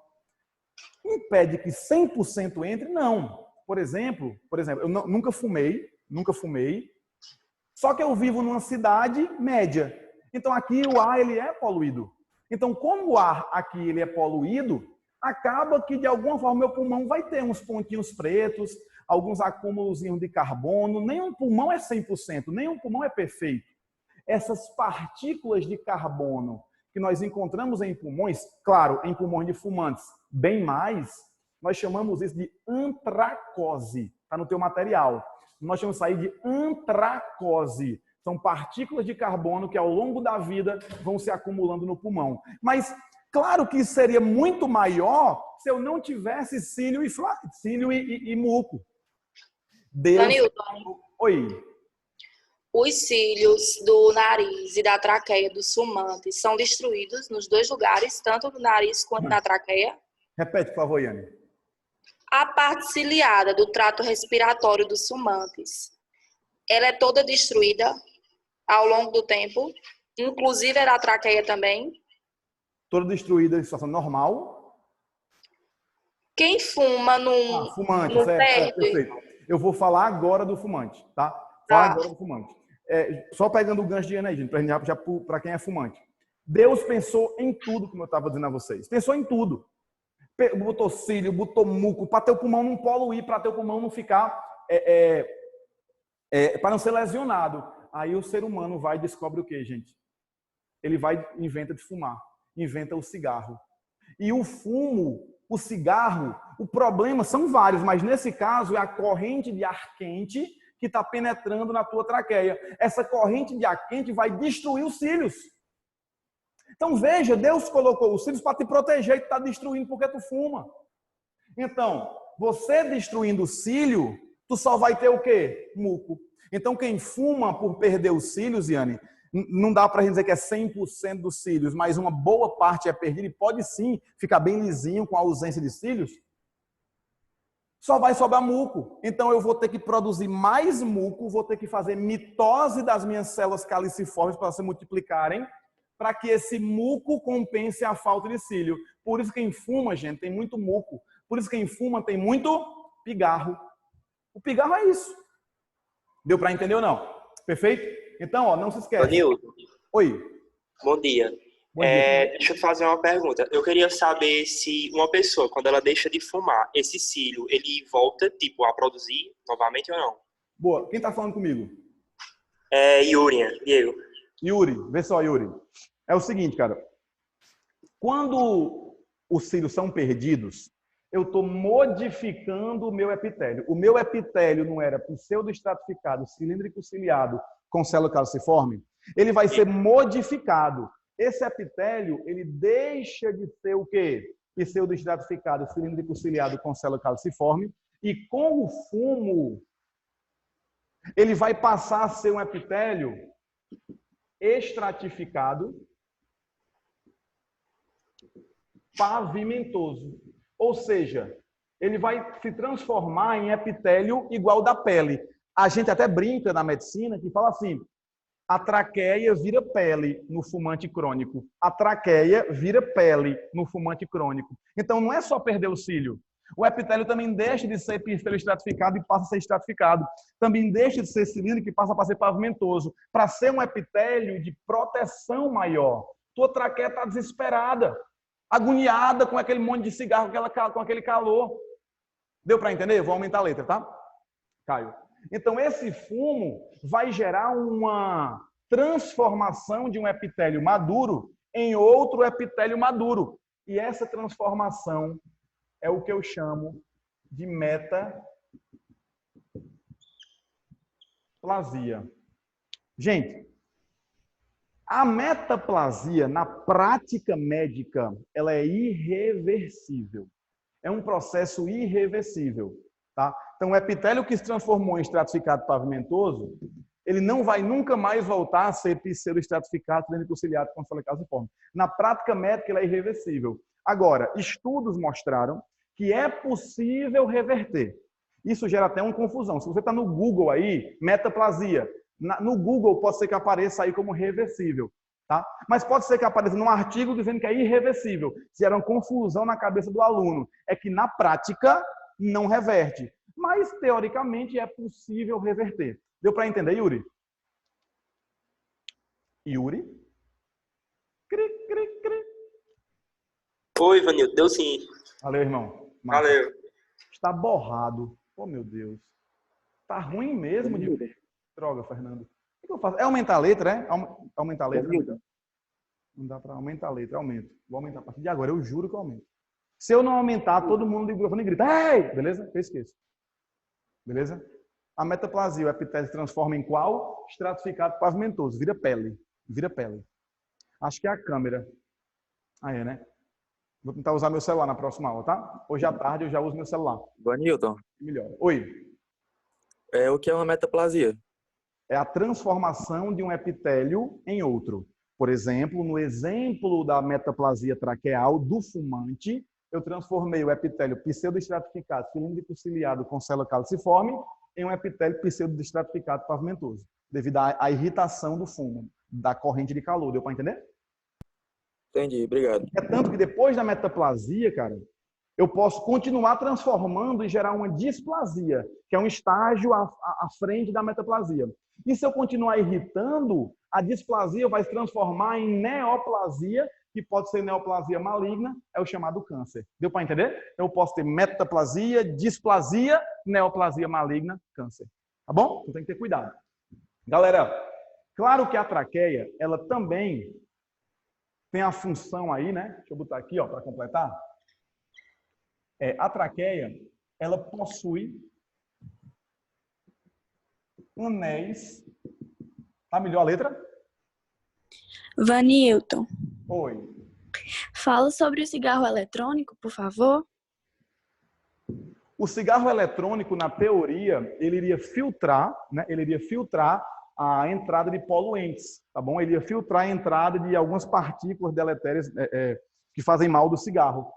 Impede que 100% entre? Não. Por exemplo, eu nunca fumei, só que eu vivo numa cidade média. Então aqui o ar ele é poluído. Então como o ar aqui ele é poluído, acaba que de alguma forma meu pulmão vai ter uns pontinhos pretos, alguns acúmulos de carbono. Nenhum pulmão é 100%, nenhum pulmão é perfeito. Essas partículas de carbono que nós encontramos em pulmões, claro, em pulmões de fumantes, bem mais, nós chamamos isso de antracose. Está no teu material. Nós chamamos isso aí de antracose. São partículas de carbono que ao longo da vida vão se acumulando no pulmão. Mas claro que isso seria muito maior se eu não tivesse cílio e muco. Deus... Danilton, Oi. os cílios do nariz e da traqueia dos fumantes são destruídos nos dois lugares, tanto no nariz quanto na traqueia? Repete, por favor, Yane. A parte ciliada do trato respiratório dos fumantes, ela é toda destruída ao longo do tempo, inclusive a da traqueia também? Toda destruída em situação normal. Quem fuma fumante, no certo, perde? perfeito. Eu vou falar agora do fumante, tá? Falar agora do fumante. Só pegando o gancho de Ana aí, gente, para quem é fumante. Deus pensou em tudo, como eu estava dizendo a vocês. Pensou em tudo. Botou cílio, botou muco, para teu pulmão não poluir, para teu pulmão não ficar, para não ser lesionado. Aí o ser humano vai e descobre o quê, gente? Ele inventa de fumar, inventa o cigarro. E o fumo, o cigarro, o problema são vários, mas nesse caso é a corrente de ar quente que está penetrando na tua traqueia. Essa corrente de ar quente vai destruir os cílios. Então veja, Deus colocou os cílios para te proteger e tu está destruindo porque tu fuma. Então, você destruindo o cílio, tu só vai ter o quê? Muco. Então quem fuma por perder os cílios, Yane, não dá para a gente dizer que é 100% dos cílios, mas uma boa parte é perdida e pode sim ficar bem lisinho com a ausência de cílios. Só vai sobrar muco. Então eu vou ter que produzir mais muco, vou ter que fazer mitose das minhas células caliciformes para se multiplicarem, para que esse muco compense a falta de cílio. Por isso quem fuma, gente, tem muito muco. Por isso quem fuma tem muito pigarro. O pigarro é isso. Deu para entender ou não? Perfeito? Então, não se esquece. Danilton. Oi. Bom dia. Bom dia. Deixa eu te fazer uma pergunta. Eu queria saber se uma pessoa, quando ela deixa de fumar, esse cílio, ele volta, tipo, a produzir novamente ou não? Boa. Quem está falando comigo? Diego. Yuri, vê só, Yuri. É o seguinte, cara. Quando os cílios são perdidos, eu estou modificando o meu epitélio. O meu epitélio não era pseudoestratificado, cilíndrico ciliado, com célula calciforme. Ele vai ser modificado. Esse epitélio, ele deixa de ser o quê? Pseudoestratificado, cilíndrico ciliado, com célula calciforme. E com o fumo, ele vai passar a ser um epitélio estratificado, pavimentoso. Ou seja, ele vai se transformar em epitélio igual da pele. A gente até brinca na medicina que fala assim, a traqueia vira pele no fumante crônico. A traqueia vira pele no fumante crônico. Então não é só perder o cílio. O epitélio também deixa de ser epitélio estratificado e passa a ser estratificado. Também deixa de ser cilíndrico e passa a ser pavimentoso. Para ser um epitélio de proteção maior. Tua traqueia está desesperada, agoniada com aquele monte de cigarro, com aquele calor. Deu para entender? Vou aumentar a letra, tá? Caio. Então, esse fumo vai gerar uma transformação de um epitélio maduro em outro epitélio maduro. E essa transformação é o que eu chamo de metaplasia. Gente, A metaplasia, na prática médica, ela é irreversível. É um processo irreversível, tá? Então, o epitélio que se transformou em estratificado pavimentoso, ele não vai nunca mais voltar a ser pseudoestratificado cilíndrico-ciliado com calciforme. Na prática médica, ele é irreversível. Agora, estudos mostraram que é possível reverter. Isso gera até uma confusão. Se você está no Google aí, metaplasia, no Google pode ser que apareça aí como reversível, tá? Mas pode ser que apareça num artigo dizendo que é irreversível. Gera uma confusão na cabeça do aluno. É que na prática não reverte. Mas, teoricamente, é possível reverter. Deu para entender, Yuri? Yuri? Cri, cri, cri. Oi, Vanildo, deu sim. Valeu, irmão. Valeu. Está borrado. Oh, meu Deus. Tá ruim mesmo de ver. Droga, Fernando. O que eu faço? É aumentar a letra, é? Aumentar a letra? Não dá para aumentar a letra, aumento. Vou aumentar a partir de agora, eu juro que eu aumento. Se eu não aumentar, todo mundo liga o microfone e grita. Ei! Beleza? Eu esqueço. Beleza? A metaplasia, o epitélio se transforma em qual? Estratificado pavimentoso. Vira pele. Vira pele. Acho que é a câmera. Ah, é, né? Vou tentar usar meu celular na próxima aula, tá? Hoje à tarde eu já uso meu celular. Vanilton, Melhor. Oi. o que é uma metaplasia? É a transformação de um epitélio em outro. Por exemplo, no exemplo da metaplasia traqueal do fumante, eu transformei o epitélio pseudoestratificado cilíndrico-ciliado com célula calciforme em um epitélio pseudoestratificado pavimentoso, devido à irritação do fumo, da corrente de calor. Deu para entender? Entendi, obrigado. É tanto que depois da metaplasia, cara, eu posso continuar transformando e gerar uma displasia, que é um estágio à frente da metaplasia. E se eu continuar irritando, a displasia vai se transformar em neoplasia, que pode ser neoplasia maligna, é o chamado câncer. Deu para entender? Eu posso ter metaplasia, displasia, neoplasia maligna, câncer. Tá bom? Então tem que ter cuidado. Galera, claro que a traqueia, ela também tem a função aí, né? Deixa eu botar aqui, ó, para completar. A traqueia, ela possui anéis. Tá melhor a letra? Vanilton, Oi. fala sobre o cigarro eletrônico, por favor. O cigarro eletrônico, na teoria, ele iria filtrar, né? Ele iria filtrar a entrada de poluentes, tá bom? Ele ia filtrar a entrada de algumas partículas deletérias que fazem mal do cigarro.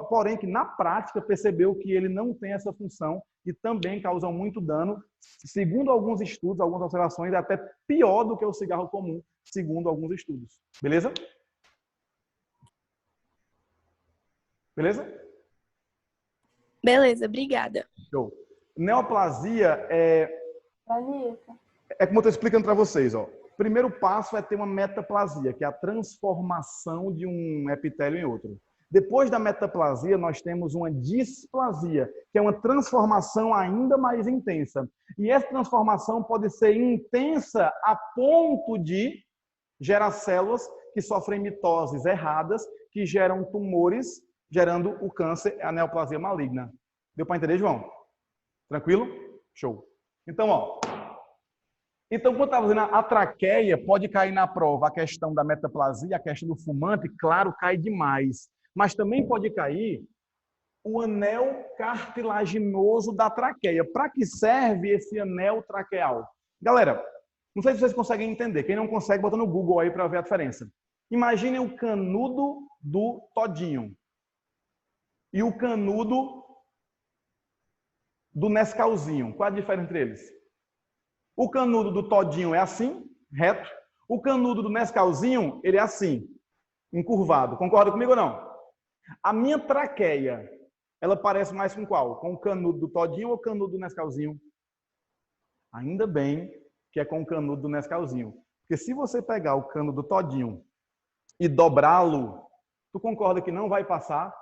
Porém, que na prática percebeu que ele não tem essa função e também causam muito dano. Segundo alguns estudos, algumas observações, é até pior do que o cigarro comum, segundo alguns estudos. Beleza? Beleza? Beleza, obrigada. Show. Neoplasia é como eu estou explicando para vocês. Ó. O primeiro passo é ter uma metaplasia, que é a transformação de um epitélio em outro. Depois da metaplasia, nós temos uma displasia, que é uma transformação ainda mais intensa. E essa transformação pode ser intensa a ponto de gerar células que sofrem mitoses erradas, que geram tumores, gerando o câncer, a neoplasia maligna. Deu para entender, João? Tranquilo? Show. Então, ó. Então, quando estava dizendo a traqueia, pode cair na prova a questão da metaplasia, a questão do fumante, claro, cai demais. Mas também pode cair o anel cartilaginoso da traqueia. Para que serve esse anel traqueal? Galera, não sei se vocês conseguem entender. Quem não consegue, bota no Google aí para ver a diferença. Imaginem o canudo do todinho e o canudo do Nescauzinho. Qual a diferença entre eles? O canudo do todinho é assim, reto. O canudo do Nescauzinho, ele é assim, encurvado. Concorda comigo ou não? A minha traqueia, ela parece mais com qual? Com o canudo do todinho ou o canudo do Nescauzinho? Ainda bem que é com o canudo do Nescauzinho. Porque se você pegar o canudo do todinho e dobrá-lo, tu concorda que não vai passar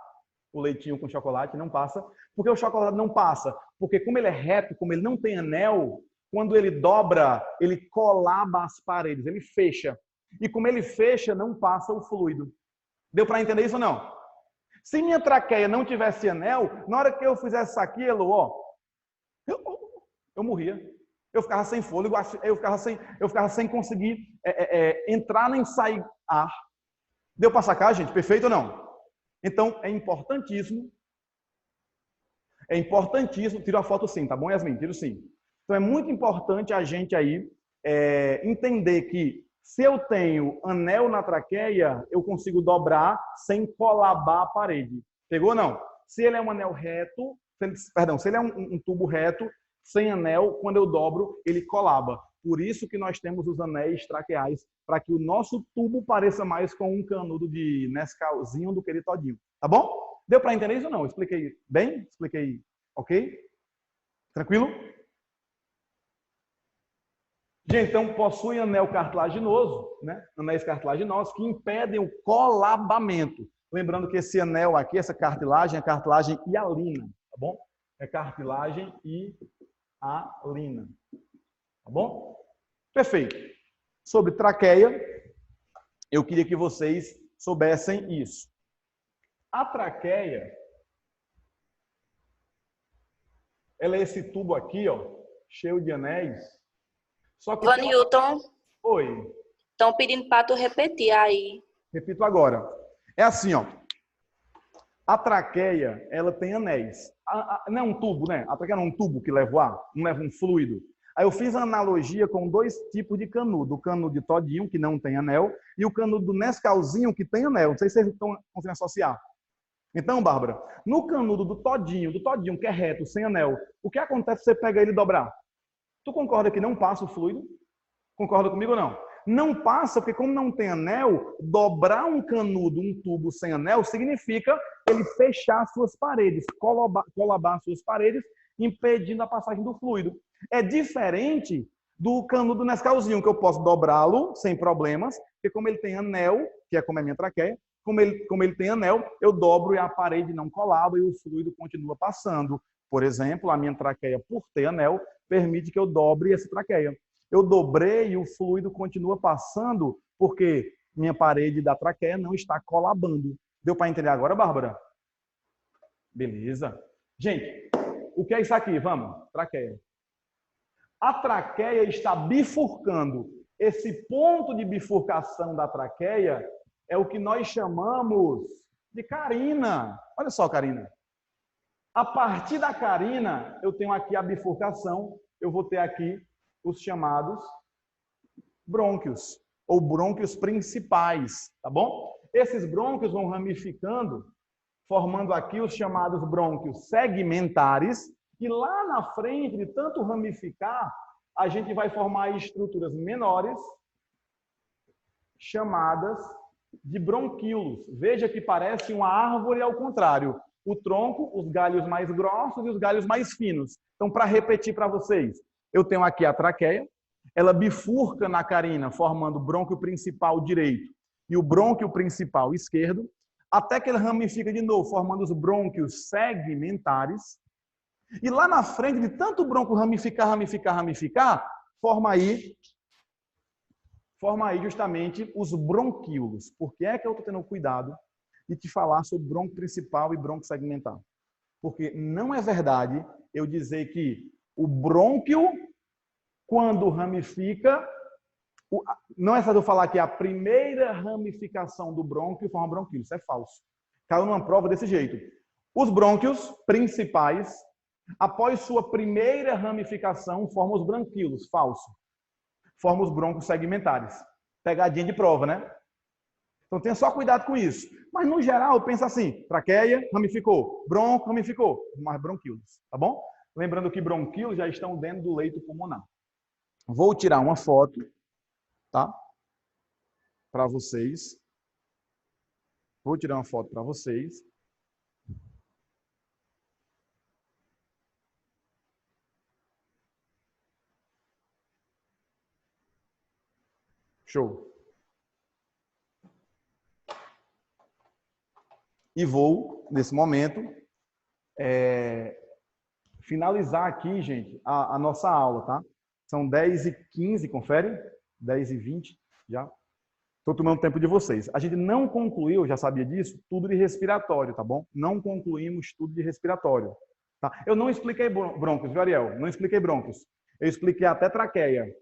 o leitinho com chocolate? Não passa. Por que o chocolate não passa? Porque como ele é reto, como ele não tem anel, quando ele dobra, ele colaba as paredes, ele fecha. E como ele fecha, não passa o fluido. Deu para entender isso ou não? Se minha traqueia não tivesse anel, na hora que eu fizesse aquilo, ó, eu morria. Eu ficava sem fôlego, eu ficava sem conseguir entrar nem sair ar. Deu para sacar, gente? Perfeito ou não? Então, é importantíssimo, tira a foto sim, tá bom, Yasmin? Tiro sim. Então, é muito importante a gente aí entender que se eu tenho anel na traqueia, eu consigo dobrar sem colabar a parede. Pegou ou não? Se ele é um anel reto, se ele é um tubo reto, sem anel, quando eu dobro, ele colaba. Por isso que nós temos os anéis traqueais, para que o nosso tubo pareça mais com um canudo de Nescauzinho do que de todinho. Tá bom? Deu para entender isso ou não? Expliquei bem? Expliquei ok? Tranquilo? Gente, então possui anel cartilaginoso, né? Anéis cartilaginosos que impedem o colabamento. Lembrando que esse anel aqui, essa cartilagem, é cartilagem hialina, tá bom? É cartilagem hialina, tá bom? Perfeito. Sobre traqueia, eu queria que vocês soubessem isso. A traqueia, ela é esse tubo aqui, ó, cheio de anéis. Só que Vanilton, oi. estão pedindo para tu repetir aí. Repito agora. É assim, ó. A traqueia, ela tem anéis. Não é um tubo, né? A traqueia não é um tubo que leva o ar, não leva um fluido. Aí eu fiz a analogia com dois tipos de canudo. O canudo de todinho, que não tem anel, e o canudo do Nescauzinho, que tem anel. Não sei se vocês estão conseguindo associar. Então, Bárbara, no canudo do todinho, que é reto, sem anel, o que acontece se você pega ele e dobrar? Tu concorda que não passa o fluido? Concorda comigo ou não? Não passa, porque como não tem anel, dobrar um canudo, um tubo sem anel, significa ele fechar suas paredes, colabar suas paredes, impedindo a passagem do fluido. É diferente do canudo Nescauzinho, que eu posso dobrá-lo sem problemas, porque como ele tem anel, que é como é a minha traqueia, como ele tem anel, eu dobro e a parede não colaba e o fluido continua passando. Por exemplo, a minha traqueia, por ter anel, permite que eu dobre essa traqueia. Eu dobrei e o fluido continua passando porque minha parede da traqueia não está colabando. Deu para entender agora, Bárbara? Beleza. Gente, o que é isso aqui? Vamos, traqueia. A traqueia está bifurcando. Esse ponto de bifurcação da traqueia é o que nós chamamos de carina. Olha só, carina. A partir da carina, eu tenho aqui a bifurcação, eu vou ter aqui os chamados brônquios, ou brônquios principais, tá bom? Esses brônquios vão ramificando, formando aqui os chamados brônquios segmentares, e lá na frente, de tanto ramificar, a gente vai formar estruturas menores, chamadas de bronquíolos. Veja que parece uma árvore ao contrário. O tronco, os galhos mais grossos e os galhos mais finos. Então, para repetir para vocês, eu tenho aqui a traqueia, ela bifurca na carina, formando o brônquio principal direito e o brônquio principal esquerdo, até que ele ramifica de novo, formando os brônquios segmentares. E lá na frente, de tanto brônquio ramificar, forma aí justamente os bronquíolos. Por que é que eu estou tendo cuidado de te falar sobre brônquio principal e brônquio segmentar? Porque não é verdade eu dizer que o brônquio, quando ramifica, não é só eu falar que a primeira ramificação do brônquio forma bronquíolo. Isso é falso. Caiu numa prova desse jeito. Os brônquios principais, após sua primeira ramificação, formam os branquíolos. Falso. Formam os brônquios segmentares. Pegadinha de prova, né? Então tenha só cuidado com isso. Mas no geral, pensa assim, traqueia, ramificou, bronco, ramificou, mais bronquíolos, tá bom? Lembrando que bronquíolos já estão dentro do leito pulmonar. Vou tirar uma foto, tá? Para vocês. Vou tirar uma foto para vocês. Show. E vou, nesse momento, finalizar aqui, gente, a nossa aula, tá? São 10h15, confere? 10h20 já. Estou tomando tempo de vocês. A gente não concluiu, já sabia disso, tudo de respiratório, tá bom? Não concluímos tudo de respiratório. Tá? Eu não expliquei brônquios, viu, Ariel? Não expliquei brônquios. eu expliquei até traqueia.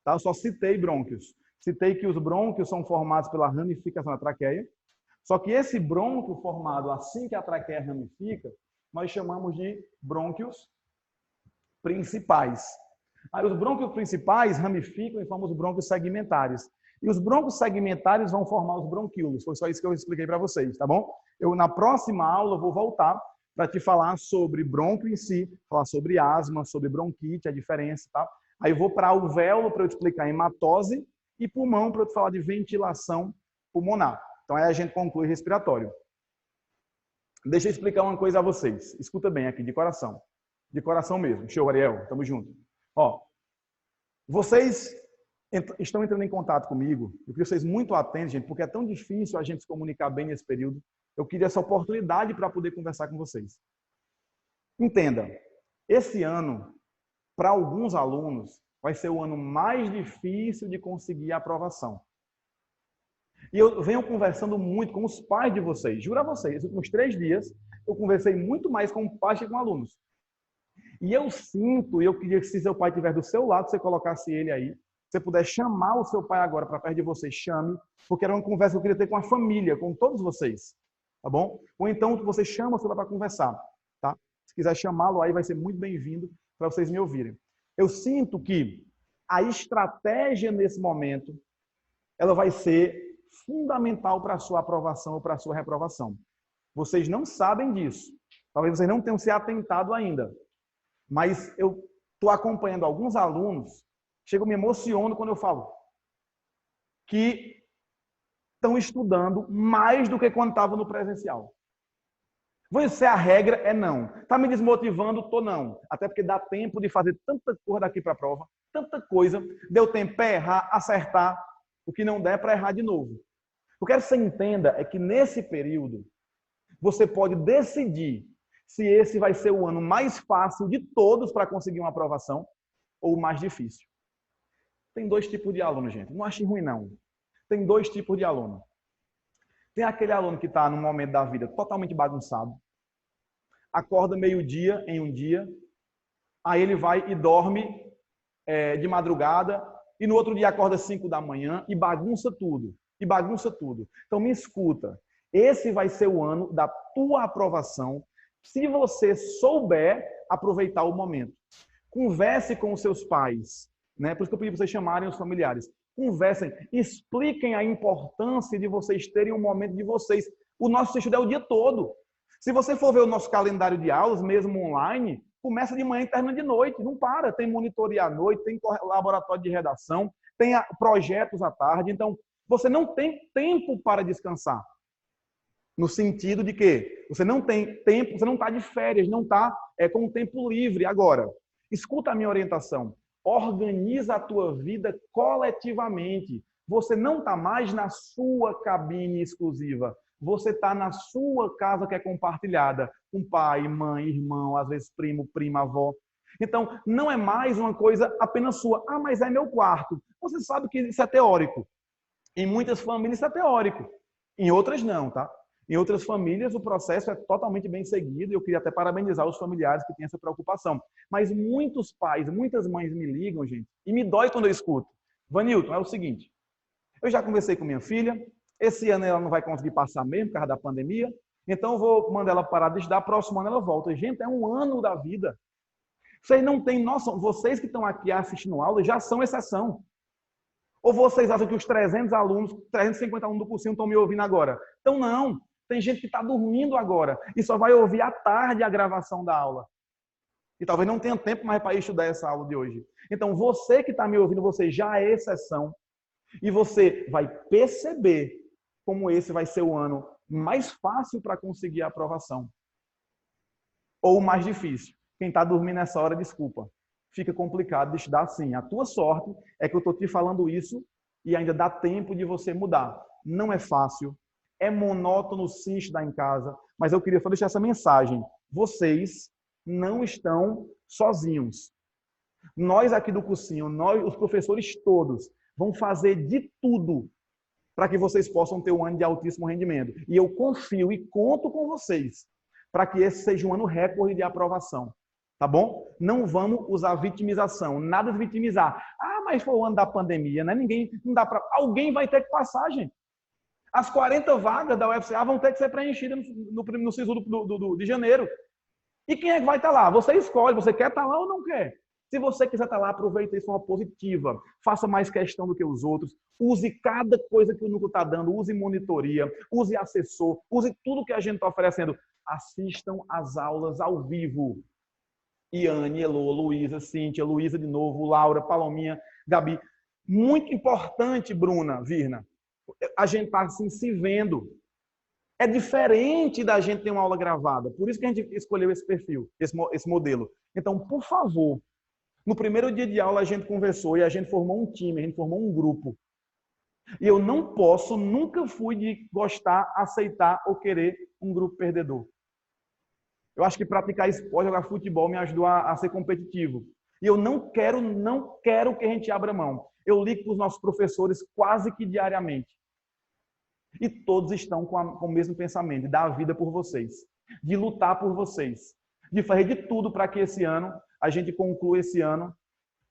Tá? Eu só citei brônquios. Citei que os brônquios são formados pela ramificação da traqueia. Só que esse brônquio formado assim que a traqueia ramifica, nós chamamos de brônquios principais. Aí os brônquios principais ramificam e formam os brônquios segmentares. E os brônquios segmentares vão formar os bronquíolos. Foi só isso que eu expliquei para vocês, tá bom? Na próxima aula, eu vou voltar para te falar sobre brônquio em si, falar sobre asma, sobre bronquite, a diferença, tá? Aí eu vou para alvéolo para eu te explicar hematose e pulmão para eu te falar de ventilação pulmonar. Então aí a gente conclui respiratório. Deixa eu explicar uma coisa a vocês. Escuta bem aqui, de coração. De coração mesmo. Show, Ariel. Tamo junto. Ó, vocês estão entrando em contato comigo. Eu queria vocês muito atentos, gente, porque é tão difícil a gente se comunicar bem nesse período. Eu queria essa oportunidade para poder conversar com vocês. Entenda, esse ano, para alguns alunos, vai ser o ano mais difícil de conseguir a aprovação. E eu venho conversando muito com os pais de vocês. Juro a vocês, nos últimos 3 dias, eu conversei muito mais com pais que com alunos. E eu sinto, e eu queria que se seu pai estiver do seu lado, você colocasse ele aí. Se você puder chamar o seu pai agora para perto de vocês, chame. Porque era uma conversa que eu queria ter com a família, com todos vocês. Tá bom? Ou então você chama o seu pai para conversar. Tá? Se quiser chamá-lo aí, vai ser muito bem-vindo para vocês me ouvirem. Eu sinto que a estratégia nesse momento, ela vai ser fundamental para a sua aprovação ou para a sua reprovação. Vocês não sabem disso. Talvez vocês não tenham se atentado ainda. Mas eu estou acompanhando alguns alunos, chego me emociono quando eu falo, que estão estudando mais do que quando estavam no presencial. Vai ser a regra? É não. Está me desmotivando? Tô não. Até porque dá tempo de fazer tanta coisa daqui para a prova, tanta coisa. Deu tempo para errar, acertar. O que não der para errar de novo. O que eu quero que você entenda é que nesse período, você pode decidir se esse vai ser o ano mais fácil de todos para conseguir uma aprovação ou o mais difícil. Tem 2 tipos de aluno, gente. Não ache ruim, não. Tem 2 tipos de aluno. Tem aquele aluno que está num momento da vida totalmente bagunçado, acorda meio-dia em um dia, aí ele vai e dorme de madrugada, e no outro dia acorda 5 da manhã e bagunça tudo. E bagunça tudo. Então me escuta. Esse vai ser o ano da tua aprovação se você souber aproveitar o momento. Converse com os seus pais. Né? Por isso que eu pedi para vocês chamarem os familiares. Conversem. Expliquem a importância de vocês terem um momento de vocês. O nosso estudo é o dia todo. Se você for ver o nosso calendário de aulas, mesmo online, começa de manhã e termina de noite, não para. Tem monitoria à noite, tem laboratório de redação, tem projetos à tarde. Então, você não tem tempo para descansar. No sentido de que você não tem tempo, você não está de férias, não está com o tempo livre. Agora, escuta a minha orientação. Organiza a tua vida coletivamente. Você não está mais na sua cabine exclusiva. Você está na sua casa que é compartilhada, com pai, mãe, irmão, às vezes primo, prima, avó. Então, não é mais uma coisa apenas sua. Ah, mas é meu quarto. Você sabe que isso é teórico. Em muitas famílias isso é teórico. Em outras não, tá? Em outras famílias o processo é totalmente bem seguido e eu queria até parabenizar os familiares que têm essa preocupação. Mas muitos pais, muitas mães me ligam, gente, e me dói quando eu escuto. Vanilton, é o seguinte, eu já conversei com minha filha, esse ano ela não vai conseguir passar mesmo por causa da pandemia, então eu vou mandar ela parar de estudar, próximo ano ela volta. Gente, é um ano da vida. Vocês não têm noção, vocês que estão aqui assistindo aula já são exceção. Ou vocês acham que os 300 alunos, 350 alunos do cursinho estão me ouvindo agora? Então não, tem gente que está dormindo agora e só vai ouvir à tarde a gravação da aula. E talvez não tenha tempo mais para estudar essa aula de hoje. Então você que está me ouvindo, você já é exceção. E você vai perceber como esse vai ser o ano mais fácil para conseguir a aprovação. Ou o mais difícil. Quem está dormindo nessa hora, desculpa. Fica complicado de estudar assim. A tua sorte é que eu estou te falando isso e ainda dá tempo de você mudar. Não é fácil, é monótono sim estudar em casa, mas eu queria só deixar essa mensagem. Vocês não estão sozinhos. Nós aqui do cursinho, nós, os professores todos, vão fazer de tudo para que vocês possam ter um ano de altíssimo rendimento. E eu confio e conto com vocês para que esse seja um ano recorde de aprovação. Tá bom? Não vamos usar vitimização, nada de vitimizar. Ah, mas foi o ano da pandemia, né? Não dá para. Alguém vai ter que passar, gente. As 40 vagas da UFCA vão ter que ser preenchidas no SISU de janeiro. E quem é que vai estar lá? Você escolhe, você quer estar lá ou não quer? Se você quiser estar lá, aproveite isso de forma positiva. Faça mais questão do que os outros. Use cada coisa que o núcleo está dando. Use monitoria, use assessor, use tudo que a gente está oferecendo. Assistam às aulas ao vivo. Iane, Elô, Luísa, Cíntia, Luísa de novo, Laura, Palominha, Gabi. Muito importante, Bruna, Virna. A gente está assim, se vendo. É diferente da gente ter uma aula gravada. Por isso que a gente escolheu esse perfil, esse modelo. Então, por favor, no primeiro dia de aula a gente conversou e a gente formou um time, a gente formou um grupo. E eu não posso, nunca fui de gostar, aceitar ou querer um grupo perdedor. Eu acho que praticar esporte, jogar futebol me ajudou a ser competitivo. E eu não quero que a gente abra mão. Eu ligo para os nossos professores quase que diariamente. E todos estão com o mesmo pensamento, de dar a vida por vocês, de lutar por vocês, de fazer de tudo para que esse ano, a gente conclua esse ano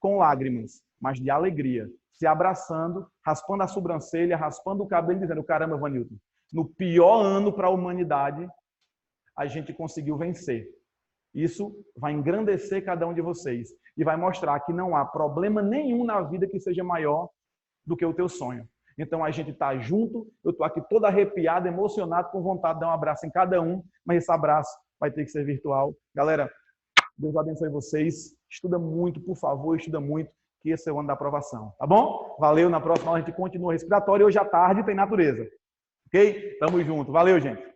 com lágrimas, mas de alegria, se abraçando, raspando a sobrancelha, raspando o cabelo, dizendo, caramba, Vanilton, no pior ano para a humanidade, a gente conseguiu vencer. Isso vai engrandecer cada um de vocês e vai mostrar que não há problema nenhum na vida que seja maior do que o teu sonho. Então a gente está junto, eu estou aqui todo arrepiado, emocionado, com vontade de dar um abraço em cada um, mas esse abraço vai ter que ser virtual. Galera, Deus abençoe vocês. Estuda muito, por favor, estuda muito, que esse é o ano da aprovação. Tá bom? Valeu, na próxima aula a gente continua respiratório e hoje à tarde tem natureza. Ok? Tamo junto. Valeu, gente.